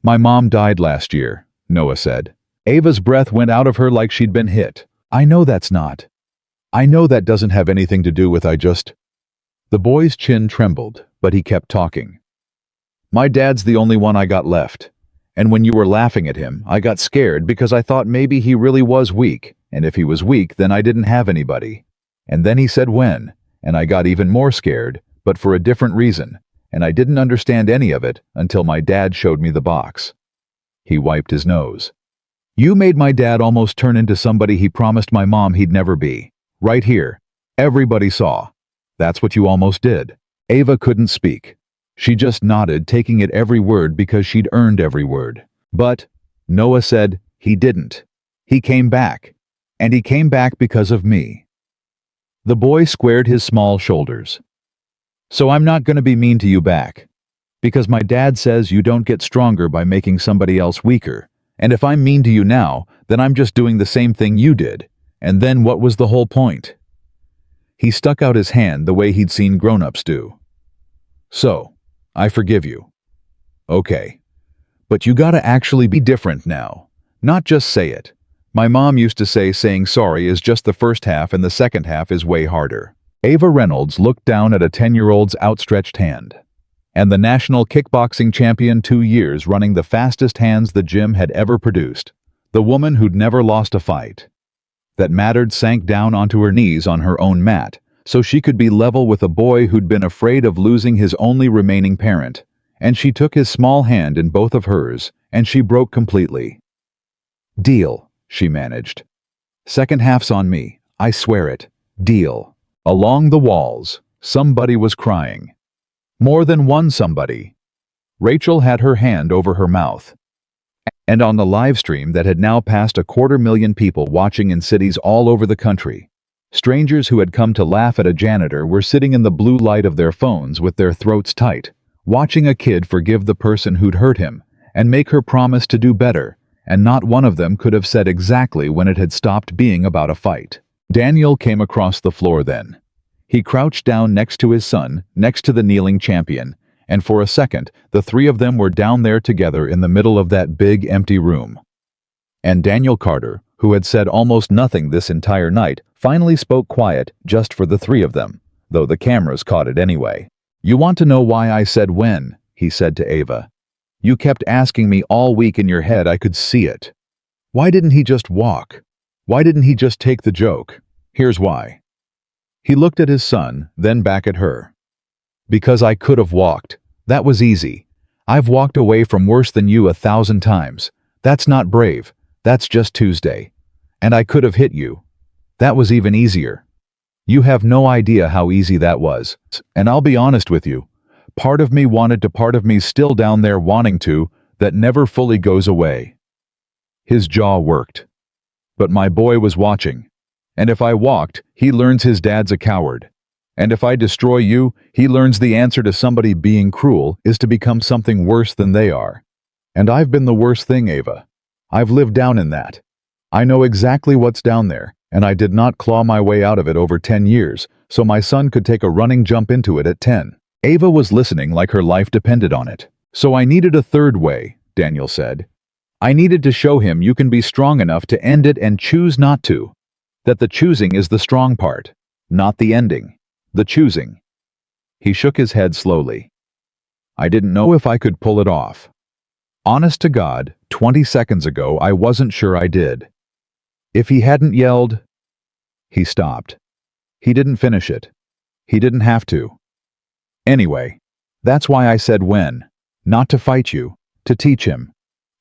"My mom died last year," Noah said. Ava's breath went out of her like she'd been hit. I know that doesn't have anything to do with The boy's chin trembled, but he kept talking. "My dad's the only one I got left. And when you were laughing at him, I got scared because I thought maybe he really was weak, and if he was weak, then I didn't have anybody. And then he said when, and I got even more scared, but for a different reason, and I didn't understand any of it until my dad showed me the box." He wiped his nose. "You made my dad almost turn into somebody he promised my mom he'd never be. Right here. Everybody saw. That's what you almost did." Ava couldn't speak. She just nodded, taking it every word because she'd earned every word. "But," Noah said, "he didn't. He came back. And he came back because of me." The boy squared his small shoulders. "So I'm not going to be mean to you back. Because my dad says you don't get stronger by making somebody else weaker. And if I'm mean to you now, then I'm just doing the same thing you did. And then what was the whole point?" He stuck out his hand the way he'd seen grown-ups do. "So, I forgive you. Okay. But you gotta actually be different now. Not just say it. My mom used to say saying sorry is just the first half and the second half is way harder." Ava Reynolds looked down at a 10-year-old's outstretched hand. And the national kickboxing champion, 2 years running the fastest hands the gym had ever produced. The woman who'd never lost a fight that mattered sank down onto her knees on her own mat, so she could be level with a boy who'd been afraid of losing his only remaining parent. And she took his small hand in both of hers, and she broke completely. "Deal," she managed. "Second half's on me, I swear it. Deal." Along the walls, somebody was crying. More than one somebody. Rachel had her hand over her mouth. And on the live stream that had now passed 250,000 people watching in cities all over the country, strangers who had come to laugh at a janitor were sitting in the blue light of their phones with their throats tight, watching a kid forgive the person who'd hurt him and make her promise to do better, and not one of them could have said exactly when it had stopped being about a fight. Daniel came across the floor then. He crouched down next to his son, next to the kneeling champion, and for a second, the three of them were down there together in the middle of that big, empty room. And Daniel Carter, who had said almost nothing this entire night, finally spoke quiet just for the three of them, though the cameras caught it anyway. "You want to know why I said when?" he said to Ava. "You kept asking me all week in your head, I could see it. Why didn't he just walk? Why didn't he just take the joke? Here's why." He looked at his son, then back at her. "Because I could have walked. That was easy. I've walked away from worse than you 1,000 times. That's not brave. That's just Tuesday. And I could have hit you. That was even easier. You have no idea how easy that was. And I'll be honest with you. Part of me wanted to, part of me's still down there wanting to, that never fully goes away." His jaw worked. "But my boy was watching. And if I walked, he learns his dad's a coward. And if I destroy you, he learns the answer to somebody being cruel is to become something worse than they are. And I've been the worst thing, Ava. I've lived down in that. I know exactly what's down there, and I did not claw my way out of it over 10 years, so my son could take a running jump into it at 10. Ava was listening like her life depended on it. "So I needed a third way," Daniel said. "I needed to show him you can be strong enough to end it and choose not to. That the choosing is the strong part, not the ending. The choosing." He shook his head slowly. "I didn't know if I could pull it off. Honest to God, 20 seconds ago I wasn't sure I did. If he hadn't yelled..." He stopped. He didn't finish it. He didn't have to. "Anyway, that's why I said when. Not to fight you, to teach him.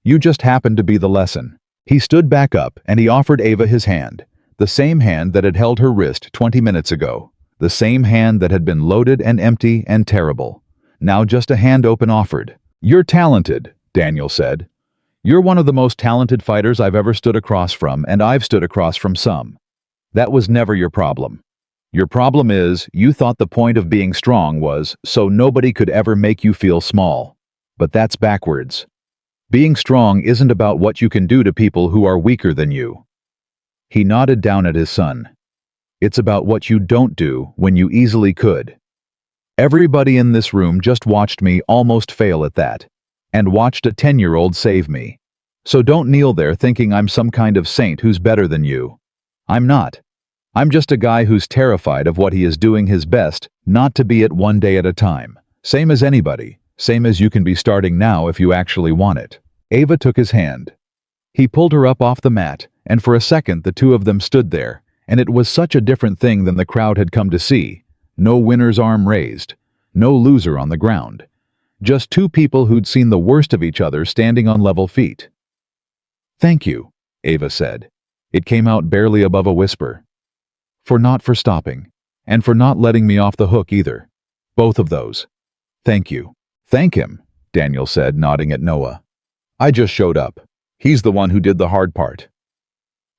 You just happened to be the lesson." He stood back up and he offered Ava his hand, the same hand that had held her wrist 20 minutes ago, the same hand that had been loaded and empty and terrible. Now just a hand open offered. "You're talented," Daniel said. "You're one of the most talented fighters I've ever stood across from, and I've stood across from some. That was never your problem. Your problem is, you thought the point of being strong was so nobody could ever make you feel small. But that's backwards. Being strong isn't about what you can do to people who are weaker than you." He nodded down at his son. "It's about what you don't do when you easily could. Everybody in this room just watched me almost fail at that, and watched a 10-year-old save me. So don't kneel there thinking I'm some kind of saint who's better than you. I'm not. I'm just a guy who's terrified of what he is doing his best not to be it one day at a time. Same as anybody, same as you can be starting now if you actually want it." Ava took his hand. He pulled her up off the mat, and for a second the two of them stood there, and it was such a different thing than the crowd had come to see. No winner's arm raised, no loser on the ground. Just two people who'd seen the worst of each other standing on level feet. "Thank you," Ava said. It came out barely above a whisper. For stopping, and for not letting me off the hook either. Both of those. Thank you." "Thank him," Daniel said, nodding at Noah. "I just showed up. He's the one who did the hard part."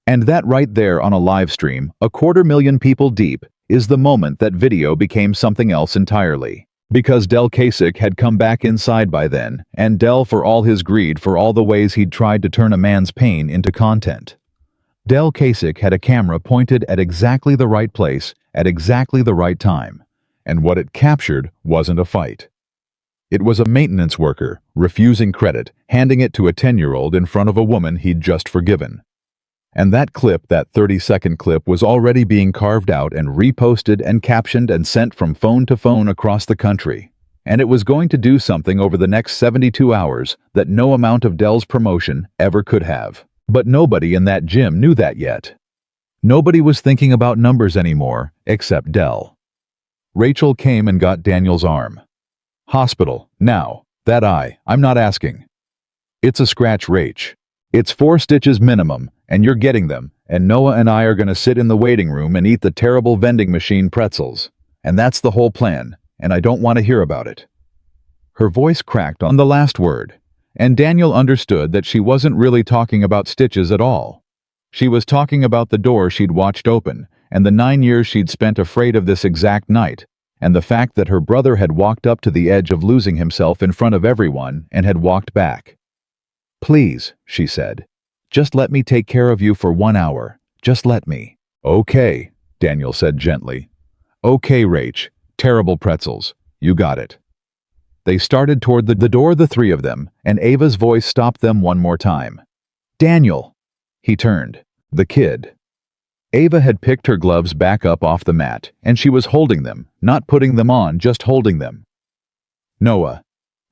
And that right there on a live stream, 250,000 people deep, is the moment that video became something else entirely. Because Del Kasich had come back inside by then, and Del, for all his greed, for all the ways he'd tried to turn a man's pain into content. Del Kasich had a camera pointed at exactly the right place, at exactly the right time. And what it captured wasn't a fight. It was a maintenance worker, refusing credit, handing it to a 10-year-old in front of a woman he'd just forgiven. And that 30-second clip was already being carved out and reposted and captioned and sent from phone to phone across the country. And it was going to do something over the next 72 hours that no amount of Dell's promotion ever could have. But nobody in that gym knew that yet. Nobody was thinking about numbers anymore, except Dell. Rachel came and got Daniel's arm. Hospital, now. I'm not asking. It's a scratch, Rach. It's 4 stitches minimum, and you're getting them, and Noah and I are gonna sit in the waiting room and eat the terrible vending machine pretzels. And that's the whole plan, and I don't want to hear about it. Her voice cracked on the last word, and Daniel understood that she wasn't really talking about stitches at all. She was talking about the door she'd watched open, and the 9 years she'd spent afraid of this exact night, and the fact that her brother had walked up to the edge of losing himself in front of everyone and had walked back. "Please," she said. "Just let me take care of you for 1 hour. Just let me." "Okay," Daniel said gently. "Okay, Rach. Terrible pretzels. You got it." They started toward the door, the 3 of them, and Ava's voice stopped them one more time. "Daniel!" He turned. The kid. Ava had picked her gloves back up off the mat, and she was holding them, not putting them on, just holding them. "Noah,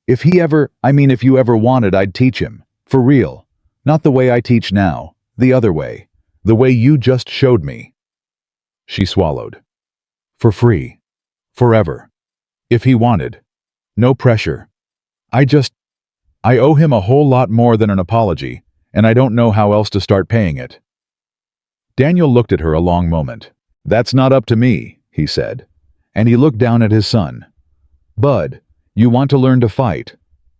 if you ever wanted, I'd teach him. For real. Not the way I teach now. The other way. The way you just showed me." She swallowed. "For free. Forever. If he wanted. No pressure. I owe him a whole lot more than an apology, and I don't know how else to start paying it." Daniel looked at her a long moment. "That's not up to me," he said, and he looked down at his son. "Bud, you want to learn to fight."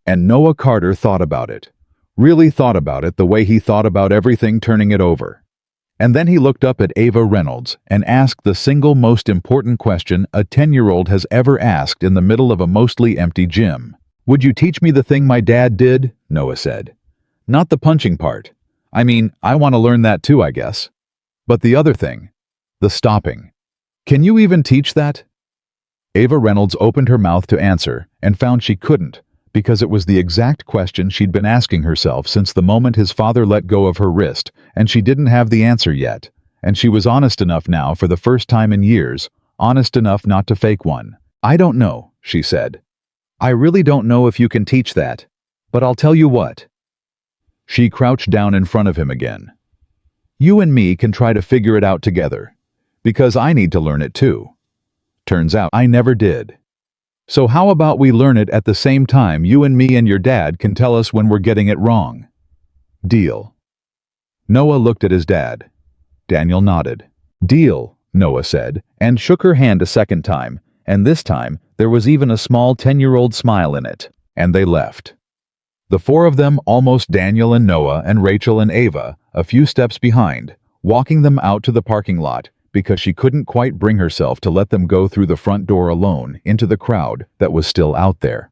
And Noah Carter thought about it. Really thought about it the way he thought about everything, turning it over. And then he looked up at Ava Reynolds and asked the single most important question a 10-year-old has ever asked in the middle of a mostly empty gym. "Would you teach me the thing my dad did?" Noah said. "Not the punching part. I want to learn that too, I guess. But the other thing. The stopping. Can you even teach that?" Ava Reynolds opened her mouth to answer and found she couldn't, because it was the exact question she'd been asking herself since the moment his father let go of her wrist, and she didn't have the answer yet, and she was honest enough now for the first time in years, honest enough not to fake one. "I don't know," she said. "I really don't know if you can teach that, but I'll tell you what." She crouched down in front of him again. "You and me can try to figure it out together, because I need to learn it too. Turns out I never did. So how about we learn it at the same time you and me, and your dad can tell us when we're getting it wrong? Deal." Noah looked at his dad. Daniel nodded. "Deal," Noah said, and shook her hand a second time, and this time there was even a small 10-year-old smile in it, and they left. The 4 of them, almost Daniel and Noah and Rachel and Ava, a few steps behind, walking them out to the parking lot, because she couldn't quite bring herself to let them go through the front door alone into the crowd that was still out there.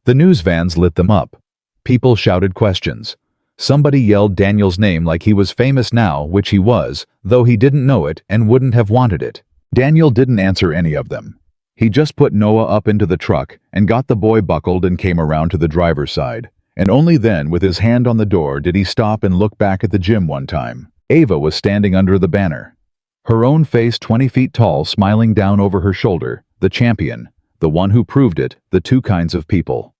The news vans lit them up. People shouted questions. Somebody yelled Daniel's name like he was famous now, which he was, though he didn't know it and wouldn't have wanted it. Daniel didn't answer any of them. He just put Noah up into the truck and got the boy buckled and came around to the driver's side. And only then, with his hand on the door, did he stop and look back at the gym one time. Ava was standing under the banner. Her own face 20 feet tall, smiling down over her shoulder, the champion, the one who proved it, the 2 kinds of people.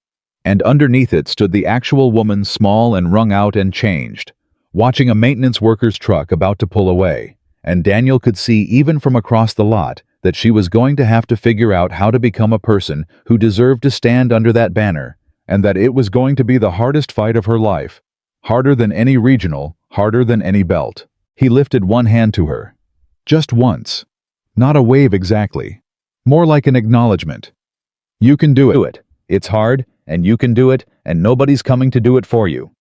And underneath it stood the actual woman, small and wrung out and changed, watching a maintenance worker's truck about to pull away, and Daniel could see even from across the lot that she was going to have to figure out how to become a person who deserved to stand under that banner, and that it was going to be the hardest fight of her life, harder than any regional, harder than any belt. He lifted one hand to her. Just once. Not a wave exactly. More like an acknowledgement. "You can do it. It's hard, and you can do it, and nobody's coming to do it for you."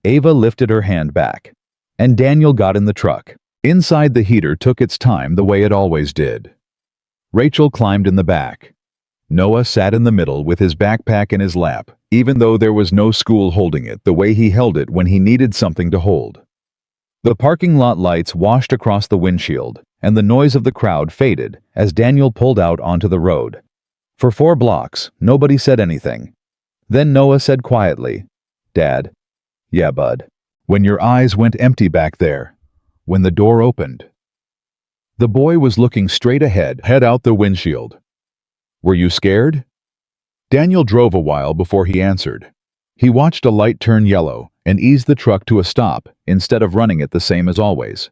Ava lifted her hand back, and Daniel got in the truck. Inside, the heater took its time the way it always did. Rachel climbed in the back. Noah sat in the middle with his backpack in his lap, even though there was no school holding it the way he held it when he needed something to hold. The parking lot lights washed across the windshield, and the noise of the crowd faded as Daniel pulled out onto the road. For 4 blocks, nobody said anything. Then Noah said quietly, "Dad." "Yeah, bud." When your eyes went empty back there. When the door opened. The boy was looking straight ahead, head out the windshield. Were you scared? Daniel drove a while before he answered. He watched a light turn yellow and eased the truck to a stop instead of running it the same as always.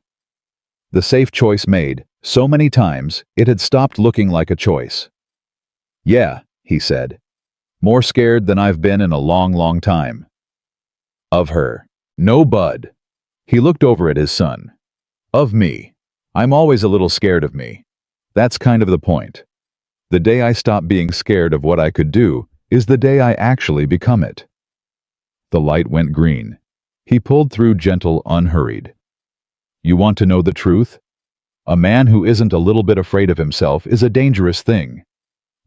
The safe choice made, so many times, it had stopped looking like a choice. Yeah, he said. More scared than I've been in a long, long time. Of her. No, Bud. He looked over at his son. Of me. I'm always a little scared of me. That's kind of the point. The day I stop being scared of what I could do is the day I actually become it. The light went green. He pulled through gentle, unhurried. You want to know the truth? A man who isn't a little bit afraid of himself is a dangerous thing.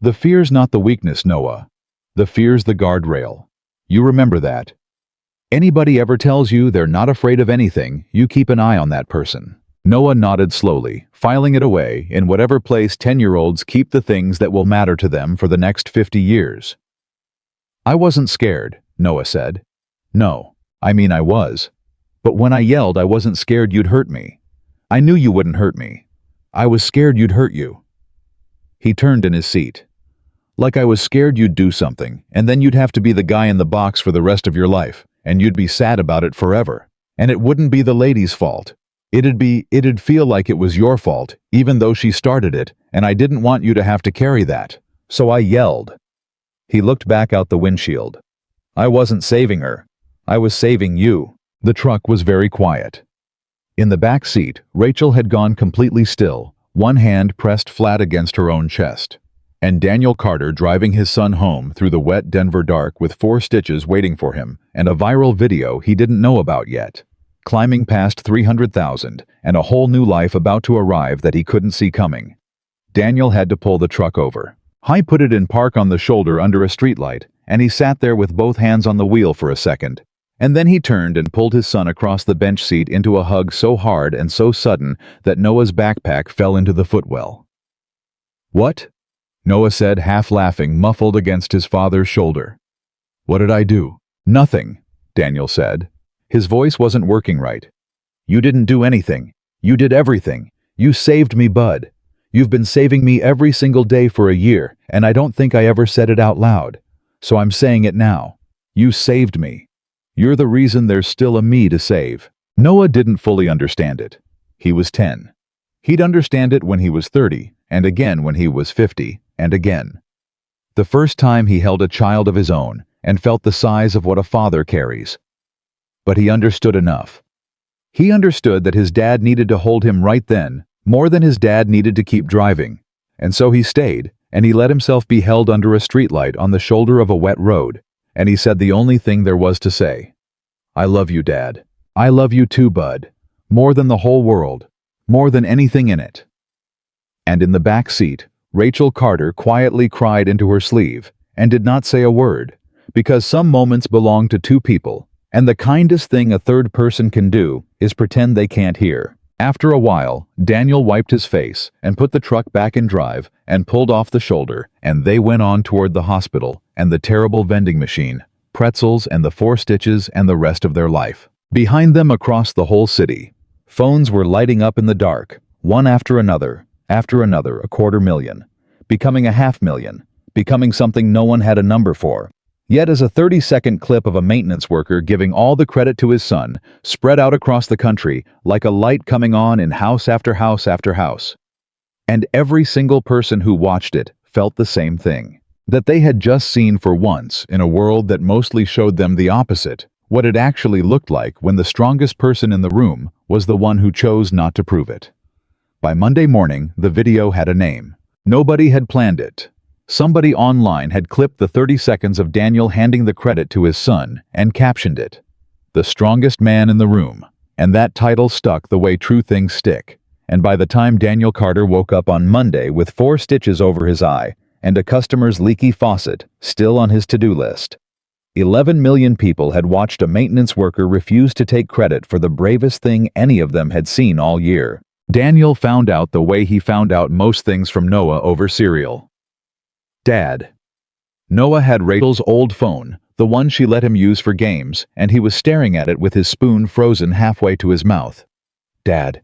The fear's not the weakness, Noah. The fear's the guardrail. You remember that. Anybody ever tells you they're not afraid of anything, you keep an eye on that person. Noah nodded slowly, filing it away in whatever place 10-year-olds keep the things that will matter to them for the next 50 years. I wasn't scared, Noah said. No, I mean I was. But when I yelled, I wasn't scared you'd hurt me. I knew you wouldn't hurt me. I was scared you'd hurt you. He turned in his seat. Like I was scared you'd do something, and then you'd have to be the guy in the box for the rest of your life, and you'd be sad about it forever. And it wouldn't be the lady's fault. It'd feel like it was your fault, even though she started it, and I didn't want you to have to carry that. So I yelled. He looked back out the windshield. I wasn't saving her. I was saving you. The truck was very quiet. In the back seat, Rachel had gone completely still, one hand pressed flat against her own chest. And Daniel Carter driving his son home through the wet Denver dark with 4 stitches waiting for him and a viral video he didn't know about yet. Climbing past 300,000 and a whole new life about to arrive that he couldn't see coming. Daniel had to pull the truck over. He put it in park on the shoulder under a streetlight, and he sat there with both hands on the wheel for a second. And then he turned and pulled his son across the bench seat into a hug so hard and so sudden that Noah's backpack fell into the footwell. What? Noah said, half laughing, muffled against his father's shoulder. What did I do? Nothing, Daniel said. His voice wasn't working right. You didn't do anything. You did everything. You saved me, Bud. You've been saving me every single day for a year, and I don't think I ever said it out loud. So I'm saying it now. You saved me. You're the reason there's still a me to save. Noah didn't fully understand it. He was 10. He'd understand it when he was 30, and again when he was 50, and again. The first time he held a child of his own and felt the size of what a father carries. But he understood enough. He understood that his dad needed to hold him right then, more than his dad needed to keep driving. And so he stayed, and he let himself be held under a streetlight on the shoulder of a wet road, and he said the only thing there was to say. I love you, Dad. I love you too, Bud. More than the whole world. More than anything in it. And in the back seat, Rachel Carter quietly cried into her sleeve and did not say a word, because some moments belong to 2 people, and the kindest thing a third person can do is pretend they can't hear. After a while, Daniel wiped his face and put the truck back in drive and pulled off the shoulder, and they went on toward the hospital and the terrible vending machine, pretzels and the 4 stitches and the rest of their life. Behind them across the whole city, phones were lighting up in the dark, one after another, 250,000, becoming 500,000, becoming something no one had a number for. Yet as a 30-second clip of a maintenance worker giving all the credit to his son spread out across the country like a light coming on in house after house after house. And every single person who watched it felt the same thing. That they had just seen for once in a world that mostly showed them the opposite, what it actually looked like when the strongest person in the room was the one who chose not to prove it. By Monday morning, the video had a name. Nobody had planned it. Somebody online had clipped the 30 seconds of Daniel handing the credit to his son and captioned it, "The strongest man in the room." And that title stuck the way true things stick. And by the time Daniel Carter woke up on Monday with 4 stitches over his eye and a customer's leaky faucet still on his to-do list, 11 million people had watched a maintenance worker refuse to take credit for the bravest thing any of them had seen all year. Daniel found out the way he found out most things from Noah over cereal. Dad. Noah had Rachel's old phone, the one she let him use for games, and he was staring at it with his spoon frozen halfway to his mouth. Dad,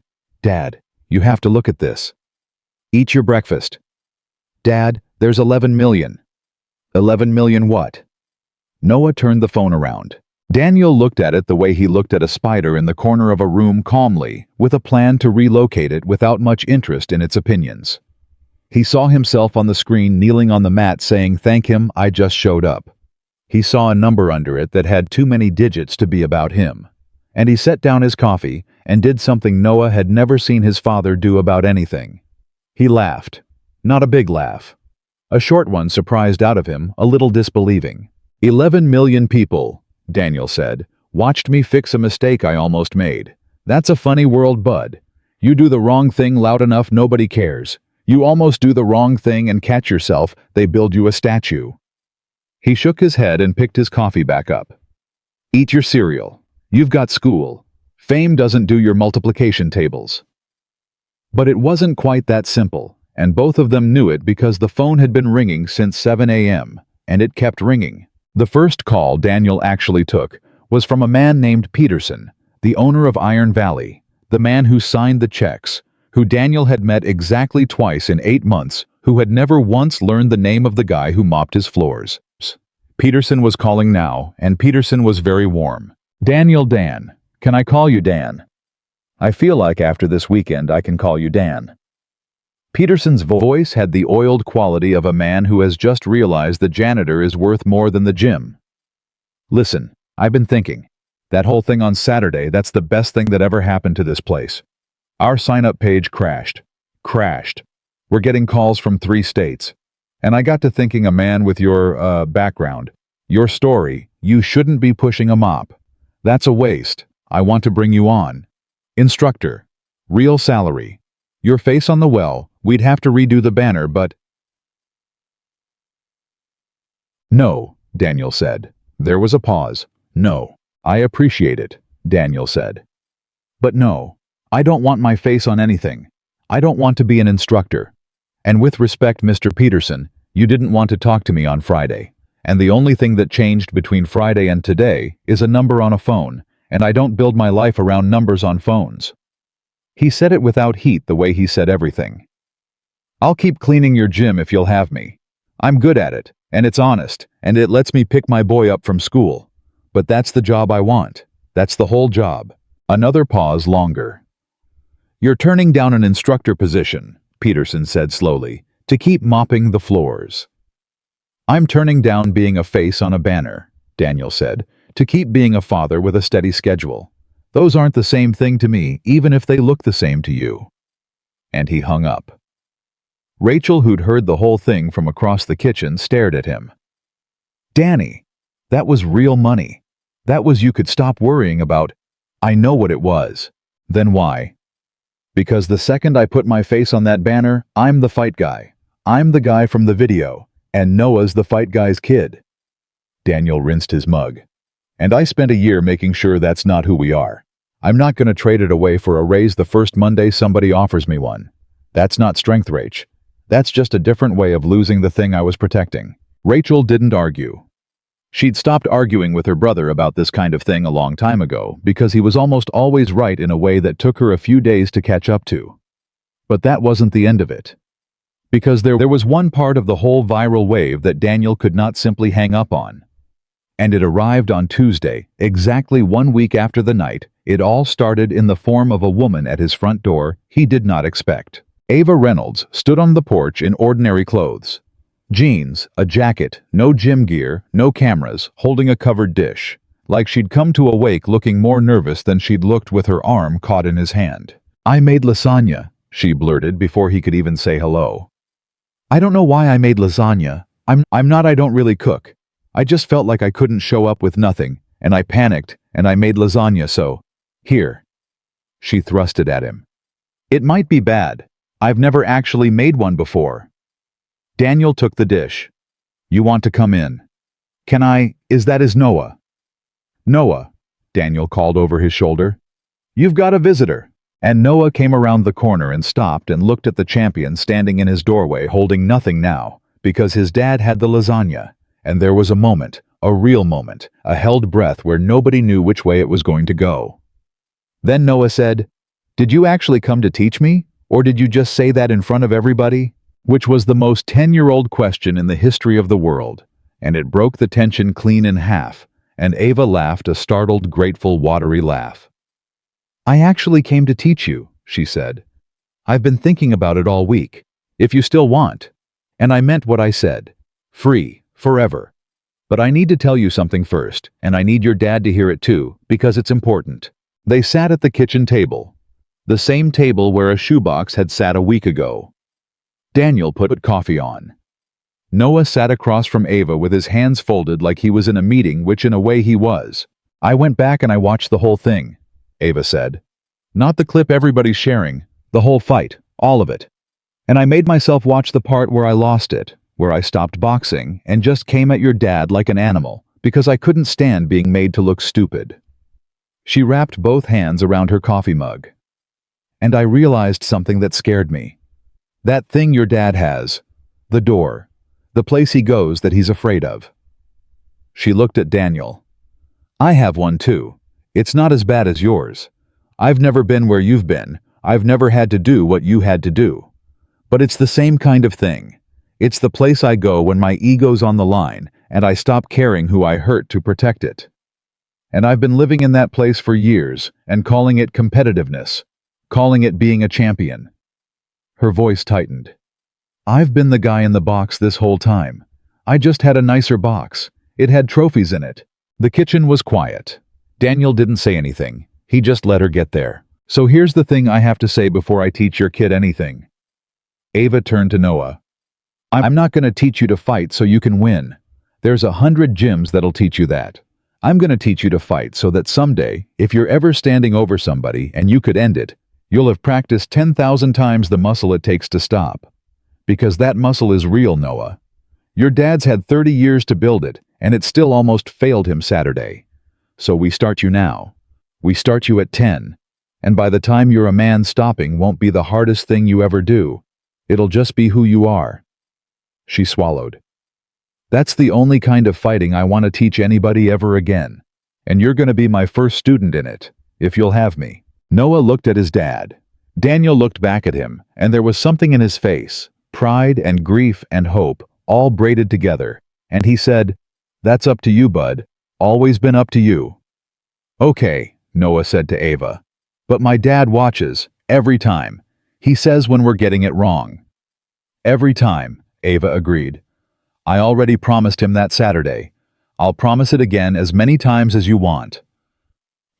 you have to look at this. Eat your breakfast. Dad, there's 11 million. 11 million what? Noah turned the phone around. Daniel looked at it the way he looked at a spider in the corner of a room calmly, with a plan to relocate it without much interest in its opinions. He saw himself on the screen kneeling on the mat saying, "Thank him, I just showed up." He saw a number under it that had too many digits to be about him. And he set down his coffee and did something Noah had never seen his father do about anything. He laughed. Not a big laugh. A short one surprised out of him, a little disbelieving. 11 million people, Daniel said, watched me fix a mistake I almost made. That's a funny world, bud. You do the wrong thing loud enough, nobody cares. You almost do the wrong thing and catch yourself, they build you a statue. He shook his head and picked his coffee back up. Eat your cereal. You've got school. Fame doesn't do your multiplication tables. But it wasn't quite that simple, and both of them knew it because the phone had been ringing since 7 a.m., and it kept ringing. The first call Daniel actually took was from a man named Peterson, the owner of Iron Valley, the man who signed the checks, who Daniel had met exactly twice in 8 months, who had never once learned the name of the guy who mopped his floors. Peterson was calling now, and Peterson was very warm. Daniel, Dan. Can I call you Dan? I feel like after this weekend I can call you Dan. Peterson's voice had the oiled quality of a man who has just realized the janitor is worth more than the gym. Listen, I've been thinking. That whole thing on Saturday, that's the best thing that ever happened to this place. Our sign-up page crashed. We're getting calls from 3 states. And I got to thinking, a man with your, background, your story, you shouldn't be pushing a mop. That's a waste. I want to bring you on. Instructor. Real salary. Your face on the well, we'd have to redo the banner, but... No, Daniel said. There was a pause. No. I appreciate it, Daniel said. But no. I don't want my face on anything. I don't want to be an instructor. And with respect, Mr. Peterson, you didn't want to talk to me on Friday. And the only thing that changed between Friday and today is a number on a phone, and I don't build my life around numbers on phones. He said it without heat the way he said everything. I'll keep cleaning your gym if you'll have me. I'm good at it, and it's honest, and it lets me pick my boy up from school. But that's the job I want. That's the whole job. Another pause longer. You're turning down an instructor position, Peterson said slowly, to keep mopping the floors. I'm turning down being a face on a banner, Daniel said, to keep being a father with a steady schedule. Those aren't the same thing to me, even if they look the same to you. And he hung up. Rachel, who'd heard the whole thing from across the kitchen, stared at him. Danny, that was real money. That was you could stop worrying about. I know what it was. Then why? Because the second I put my face on that banner, I'm the fight guy. I'm the guy from the video, and Noah's the fight guy's kid. Daniel rinsed his mug. And I spent a year making sure that's not who we are. I'm not going to trade it away for a raise the first Monday somebody offers me one. That's not strength, Rach. That's just a different way of losing the thing I was protecting. Rachel didn't argue. She'd stopped arguing with her brother about this kind of thing a long time ago because he was almost always right in a way that took her a few days to catch up to. But that wasn't the end of it. Because there was one part of the whole viral wave that Daniel could not simply hang up on. And it arrived on Tuesday, exactly 1 week after the night it all started, in the form of a woman at his front door he did not expect. Ava Reynolds stood on the porch in ordinary clothes. Jeans, a jacket, no gym gear, no cameras, holding a covered dish. Like she'd come to a wake looking more nervous than she'd looked with her arm caught in his hand. I made lasagna, she blurted before he could even say hello. I don't know why I made lasagna. I don't really cook. I just felt like I couldn't show up with nothing, and I panicked, and I made lasagna, so... Here. She thrust it at him. It might be bad. I've never actually made one before. Daniel took the dish. You want to come in? Can I? Is Noah? Noah, Daniel called over his shoulder. You've got a visitor. And Noah came around the corner and stopped and looked at the champion standing in his doorway holding nothing now, because his dad had the lasagna, And there was a moment, a real moment, a held breath where nobody knew which way it was going to go. Then Noah said, "Did you actually come to teach me? Or did you just say that in front of everybody?" Which was the most 10-year-old question in the history of the world, and it broke the tension clean in half, and Ava laughed a startled, grateful, watery laugh. "I actually came to teach you," she said. "I've been thinking about it all week. If you still want." And I meant what I said. Free, forever. But I need to tell you something first, and I need your dad to hear it too, because it's important. They sat at the kitchen table. The same table where a shoebox had sat a week ago. Daniel put coffee on. Noah sat across from Ava with his hands folded like he was in a meeting, which in a way he was. "I went back and I watched the whole thing," Ava said. "Not the clip everybody's sharing, the whole fight, all of it. And I made myself watch the part where I lost it, where I stopped boxing and just came at your dad like an animal, because I couldn't stand being made to look stupid." She wrapped both hands around her coffee mug. "And I realized something that scared me. That thing your dad has. The door. The place he goes that he's afraid of." She looked at Daniel. "I have one too. It's not as bad as yours. I've never been where you've been. I've never had to do what you had to do. But it's the same kind of thing. It's the place I go when my ego's on the line and I stop caring who I hurt to protect it. And I've been living in that place for years and calling it competitiveness, calling it being a champion." Her voice tightened. "I've been the guy in the box this whole time. I just had a nicer box. It had trophies in it." The kitchen was quiet. Daniel didn't say anything. He just let her get there. "So here's the thing I have to say before I teach your kid anything." Ava turned to Noah. "I'm not going to teach you to fight so you can win. There's 100 gyms that'll teach you that. I'm going to teach you to fight so that someday, if you're ever standing over somebody and you could end it, you'll have practiced 10,000 times the muscle it takes to stop. Because that muscle is real, Noah. Your dad's had 30 years to build it, and it still almost failed him Saturday. So we start you now. We start you at 10. And by the time you're a man, stopping won't be the hardest thing you ever do. It'll just be who you are." She swallowed. "That's the only kind of fighting I want to teach anybody ever again. And you're going to be my first student in it, if you'll have me." Noah looked at his dad. Daniel looked back at him, and there was something in his face, pride and grief and hope, all braided together, and he said, "That's up to you, bud. Always been up to you." "Okay," Noah said to Ava. "But my dad watches, every time. He says when we're getting it wrong." "Every time," Ava agreed. "I already promised him that Saturday. I'll promise it again as many times as you want."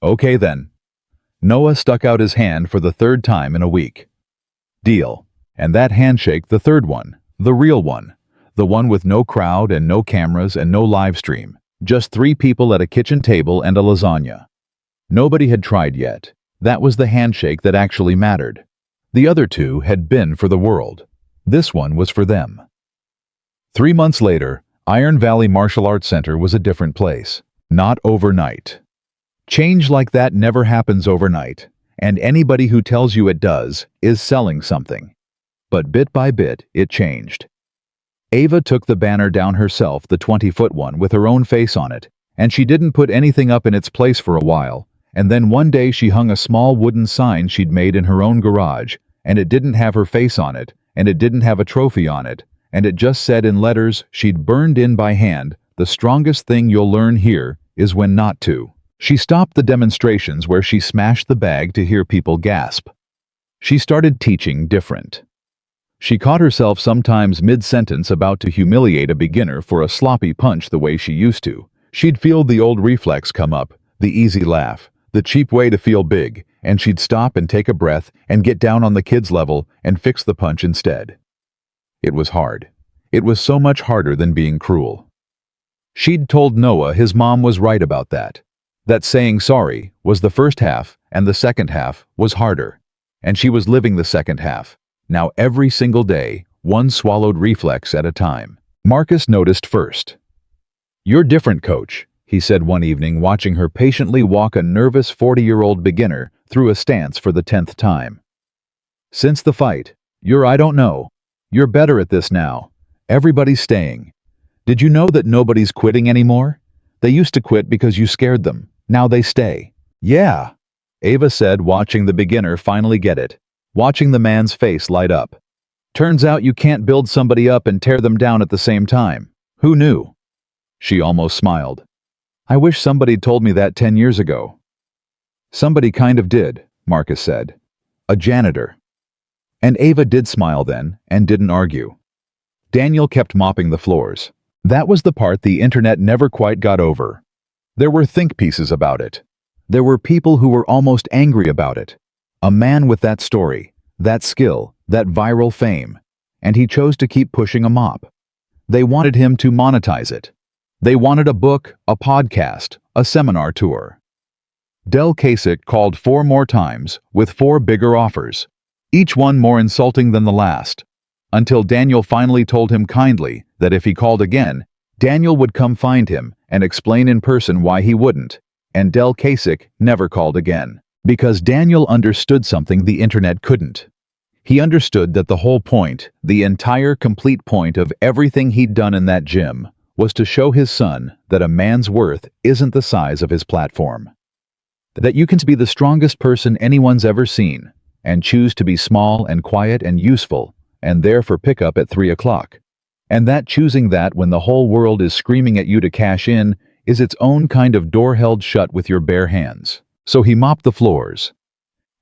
"Okay then." Noah stuck out his hand for the third time in a week. "Deal." And that handshake, the third one, the real one, the one with no crowd and no cameras and no live stream, just 3 people at a kitchen table and a lasagna. Nobody had tried yet. That was the handshake that actually mattered. The other 2 had been for the world. This one was for them. 3 months later, Iron Valley Martial Arts Center was a different place. Not overnight. Change like that never happens overnight, and anybody who tells you it does is selling something. But bit by bit, it changed. Ava took the banner down herself, the 20-foot one with her own face on it, and she didn't put anything up in its place for a while, and then one day she hung a small wooden sign she'd made in her own garage, and it didn't have her face on it, and it didn't have a trophy on it, and it just said in letters she'd burned in by hand, "The strongest thing you'll learn here is when not to." She stopped the demonstrations where she smashed the bag to hear people gasp. She started teaching different. She caught herself sometimes mid-sentence about to humiliate a beginner for a sloppy punch the way she used to. She'd feel the old reflex come up, the easy laugh, the cheap way to feel big, and she'd stop and take a breath and get down on the kid's level and fix the punch instead. It was hard. It was so much harder than being cruel. She'd told Noah his mom was right about that. That saying sorry was the first half and the second half was harder. And she was living the second half. Now every single day, one swallowed reflex at a time. Marcus noticed first. "You're different, coach," he said one evening, watching her patiently walk a nervous 40-year-old beginner through a stance for the 10th time. "Since the fight, I don't know. You're better at this now. Everybody's staying. Did you know that nobody's quitting anymore? They used to quit because you scared them. Now they stay. Yeah, Ava said, watching the beginner finally get it, watching the man's face light up. Turns out you can't build somebody up and tear them down at the same time. Who knew? She almost smiled. I wish somebody'd told me that 10 years ago. Somebody kind of did, Marcus said. A janitor. And Ava did smile then, and didn't argue. Daniel kept mopping the floors. That was the part the internet never quite got over. There were think pieces about it. There were people who were almost angry about it. A man with that story, that skill, that viral fame, and he chose to keep pushing a mop. They wanted him to monetize it. They wanted a book, a podcast, a seminar tour. Del Kasich called 4 more times, with 4 bigger offers, each one more insulting than the last, until Daniel finally told him kindly that if he called again, Daniel would come find him and explain in person why he wouldn't, and Del Kasich never called again. Because Daniel understood something the internet couldn't. He understood that the whole point, the entire complete point of everything he'd done in that gym, was to show his son that a man's worth isn't the size of his platform. That you can be the strongest person anyone's ever seen, and choose to be small and quiet and useful, and there for pickup at 3 o'clock. And that choosing that when the whole world is screaming at you to cash in is its own kind of door held shut with your bare hands. So he mopped the floors.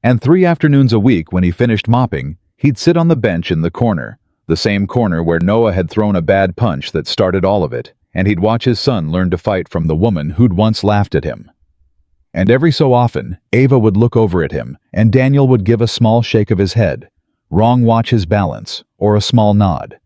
And 3 afternoons a week when he finished mopping, he'd sit on the bench in the corner, the same corner where Noah had thrown a bad punch that started all of it, and he'd watch his son learn to fight from the woman who'd once laughed at him. And every so often, Ava would look over at him, and Daniel would give a small shake of his head, wrong watch his balance, or a small nod.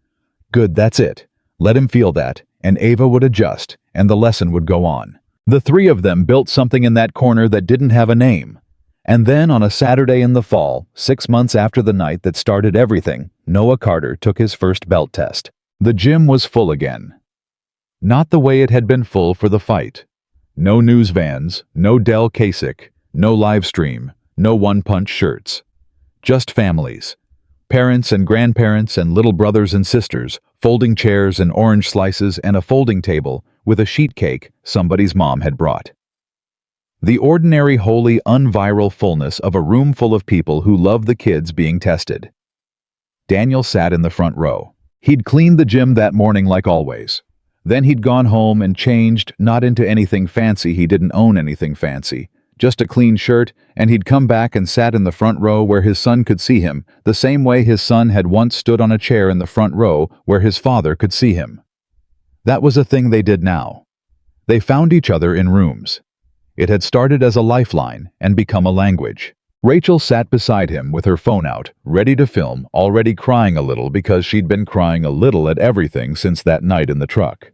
Good, that's it. Let him feel that, and Ava would adjust, and the lesson would go on. The 3 of them built something in that corner that didn't have a name. And then on a Saturday in the fall, 6 months after the night that started everything, Noah Carter took his first belt test. The gym was full again. Not the way it had been full for the fight. No news vans, no Del Kasich, no live stream, no one-punch shirts. Just families. Parents and grandparents and little brothers and sisters, folding chairs and orange slices and a folding table with a sheet cake somebody's mom had brought. The ordinary, holy, unviral fullness of a room full of people who love the kids being tested. Daniel sat in the front row. He'd cleaned the gym that morning like always. Then he'd gone home and changed, not into anything fancy, he didn't own anything fancy, just a clean shirt, and he'd come back and sat in the front row where his son could see him, the same way his son had once stood on a chair in the front row where his father could see him. That was a thing they did now. They found each other in rooms. It had started as a lifeline and become a language. Rachel sat beside him with her phone out, ready to film, already crying a little because she'd been crying a little at everything since that night in the truck.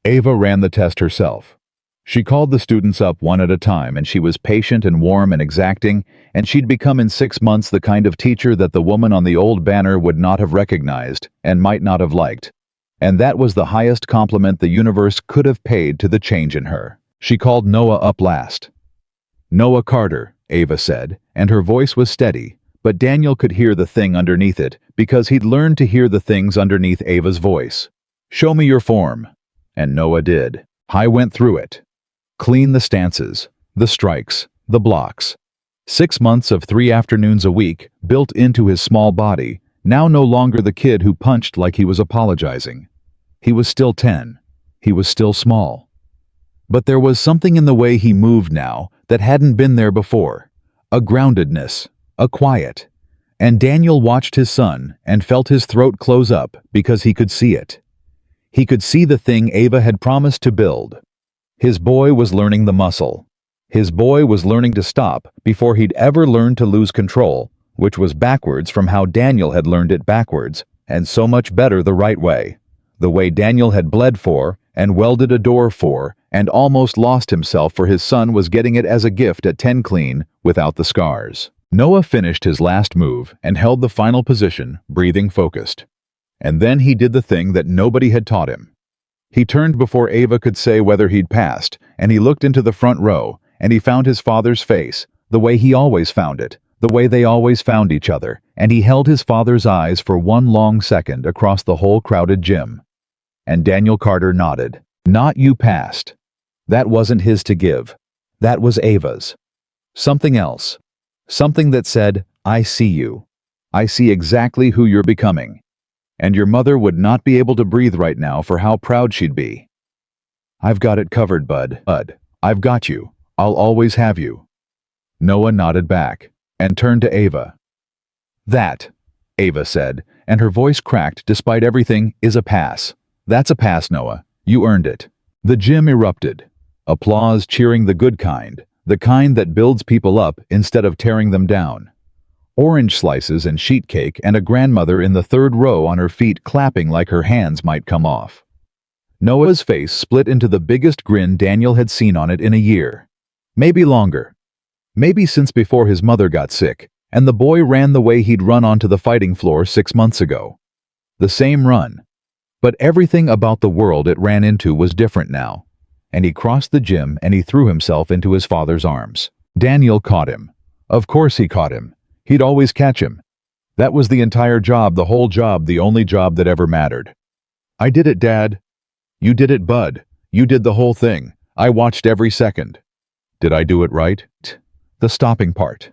Ava ran the test herself. She called the students up one at a time, and she was patient and warm and exacting, and she'd become in 6 months the kind of teacher that the woman on the old banner would not have recognized and might not have liked. And that was the highest compliment the universe could have paid to the change in her. She called Noah up last. Noah Carter, Ava said, and her voice was steady, but Daniel could hear the thing underneath it because he'd learned to hear the things underneath Ava's voice. Show me your form. And Noah did. I went through it. Clean the stances, the strikes, the blocks. 6 months of 3 afternoons a week built into his small body, now no longer the kid who punched like he was apologizing. He was still 10. He was still small. But there was something in the way he moved now that hadn't been there before. A groundedness, a quiet. And Daniel watched his son and felt his throat close up because he could see it. He could see the thing Ava had promised to build. His boy was learning the muscle. His boy was learning to stop before he'd ever learned to lose control, which was backwards from how Daniel had learned it backwards, and so much better the right way. The way Daniel had bled for, and welded a door for, and almost lost himself for his son was getting it as a gift at 10 clean, without the scars. Noah finished his last move and held the final position, breathing focused. And then he did the thing that nobody had taught him. He turned before Ava could say whether he'd passed, and he looked into the front row, and he found his father's face, the way he always found it, the way they always found each other, and he held his father's eyes for one long second across the whole crowded gym. And Daniel Carter nodded. Not you passed. That wasn't his to give. That was Ava's. Something else. Something that said, I see you. I see exactly who you're becoming. And your mother would not be able to breathe right now for how proud she'd be. I've got it covered, bud. I've got you. I'll always have you. Noah nodded back and turned to Ava. That, Ava said, and her voice cracked despite everything, is a pass. That's a pass, Noah. You earned it. The gym erupted. Applause cheering the good kind, the kind that builds people up instead of tearing them down. Orange slices and sheet cake and a grandmother in the third row on her feet clapping like her hands might come off. Noah's face split into the biggest grin Daniel had seen on it in a year. Maybe longer. Maybe since before his mother got sick, and the boy ran the way he'd run onto the fighting floor 6 months ago. The same run. But everything about the world it ran into was different now. And he crossed the gym and he threw himself into his father's arms. Daniel caught him. Of course he caught him. He'd always catch him. That was the entire job, the whole job, the only job that ever mattered. I did it, Dad. You did it, Bud. You did the whole thing. I watched every second. Did I do it right? The stopping part.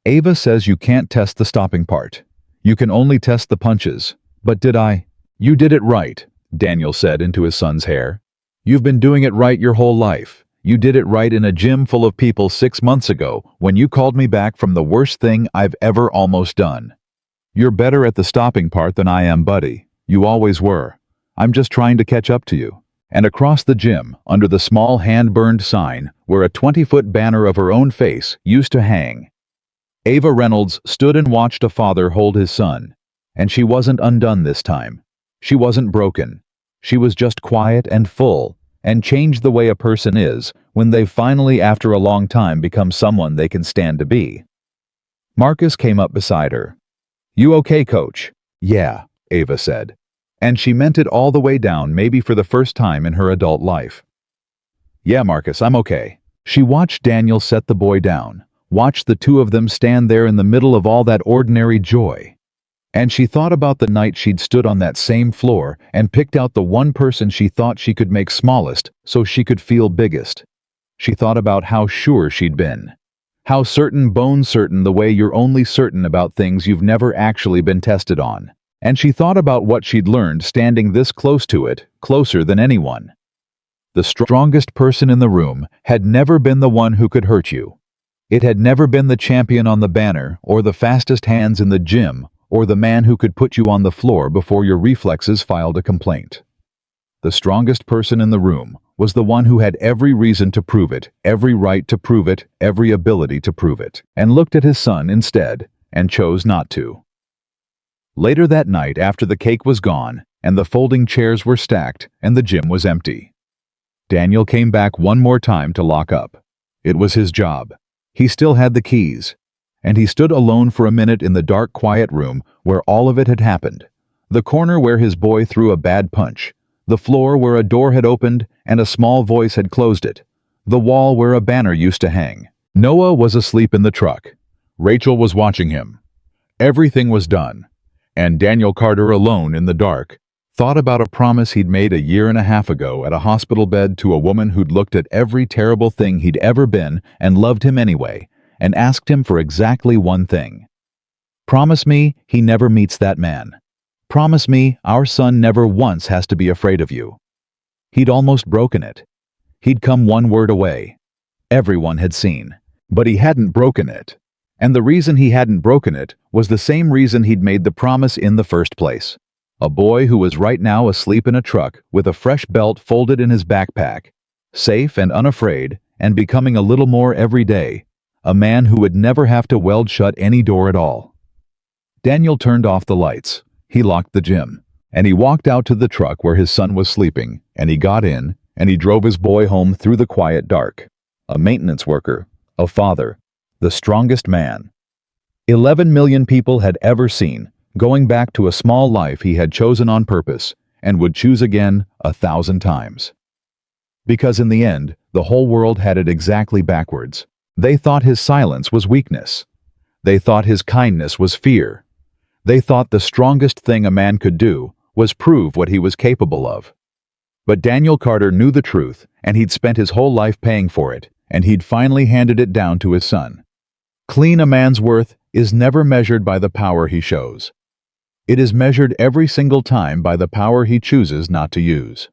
Ava says you can't test the stopping part. You can only test the punches. But did I? You did it right, Daniel said into his son's hair. You've been doing it right your whole life. You did it right in a gym full of people 6 months ago when you called me back from the worst thing I've ever almost done. You're better at the stopping part than I am, buddy. You always were. I'm just trying to catch up to you. And across the gym, under the small hand-burned sign, where a 20-foot banner of her own face used to hang, Ava Reynolds stood and watched a father hold his son. And she wasn't undone this time. She wasn't broken. She was just quiet and full, and changed the way a person is when they've finally, after a long time, become someone they can stand to be. Marcus came up beside her. You okay, coach? Yeah, Ava said. And she meant it all the way down, maybe for the first time in her adult life. Yeah, Marcus, I'm okay. She watched Daniel set the boy down, watched the two of them stand there in the middle of all that ordinary joy. And she thought about the night she'd stood on that same floor and picked out the one person she thought she could make smallest so she could feel biggest. She thought about how sure she'd been. How certain, bone certain, the way you're only certain about things you've never actually been tested on. And she thought about what she'd learned standing this close to it, closer than anyone. The strongest person in the room had never been the one who could hurt you. It had never been the champion on the banner, or the fastest hands in the gym, or the man who could put you on the floor before your reflexes filed a complaint. The strongest person in the room was the one who had every reason to prove it, every right to prove it, every ability to prove it, and looked at his son instead, and chose not to. Later that night, after the cake was gone, and the folding chairs were stacked, and the gym was empty, Daniel came back one more time to lock up. It was his job. He still had the keys. And he stood alone for a minute in the dark, quiet room where all of it had happened. The corner where his boy threw a bad punch. The floor where a door had opened and a small voice had closed it. The wall where a banner used to hang. Noah was asleep in the truck. Rachel was watching him. Everything was done. And Daniel Carter, alone in the dark, thought about a promise he'd made a year and a half ago at a hospital bed to a woman who'd looked at every terrible thing he'd ever been and loved him anyway, and asked him for exactly one thing. Promise me he never meets that man. Promise me our son never once has to be afraid of you. He'd almost broken it. He'd come one word away. Everyone had seen. But he hadn't broken it. And the reason he hadn't broken it was the same reason he'd made the promise in the first place. A boy who was right now asleep in a truck with a fresh belt folded in his backpack, safe and unafraid, and becoming a little more every day. A man who would never have to weld shut any door at all. Daniel turned off the lights. He locked the gym. And he walked out to the truck where his son was sleeping, and he got in, and he drove his boy home through the quiet dark. A maintenance worker, a father, the strongest man 11 million people had ever seen, going back to a small life he had chosen on purpose, and would choose again 1,000 times. Because in the end, the whole world had it exactly backwards. They thought his silence was weakness. They thought his kindness was fear. They thought the strongest thing a man could do was prove what he was capable of. But Daniel Carter knew the truth, and he'd spent his whole life paying for it, and he'd finally handed it down to his son. Clean a man's worth is never measured by the power he shows. It is measured every single time by the power he chooses not to use.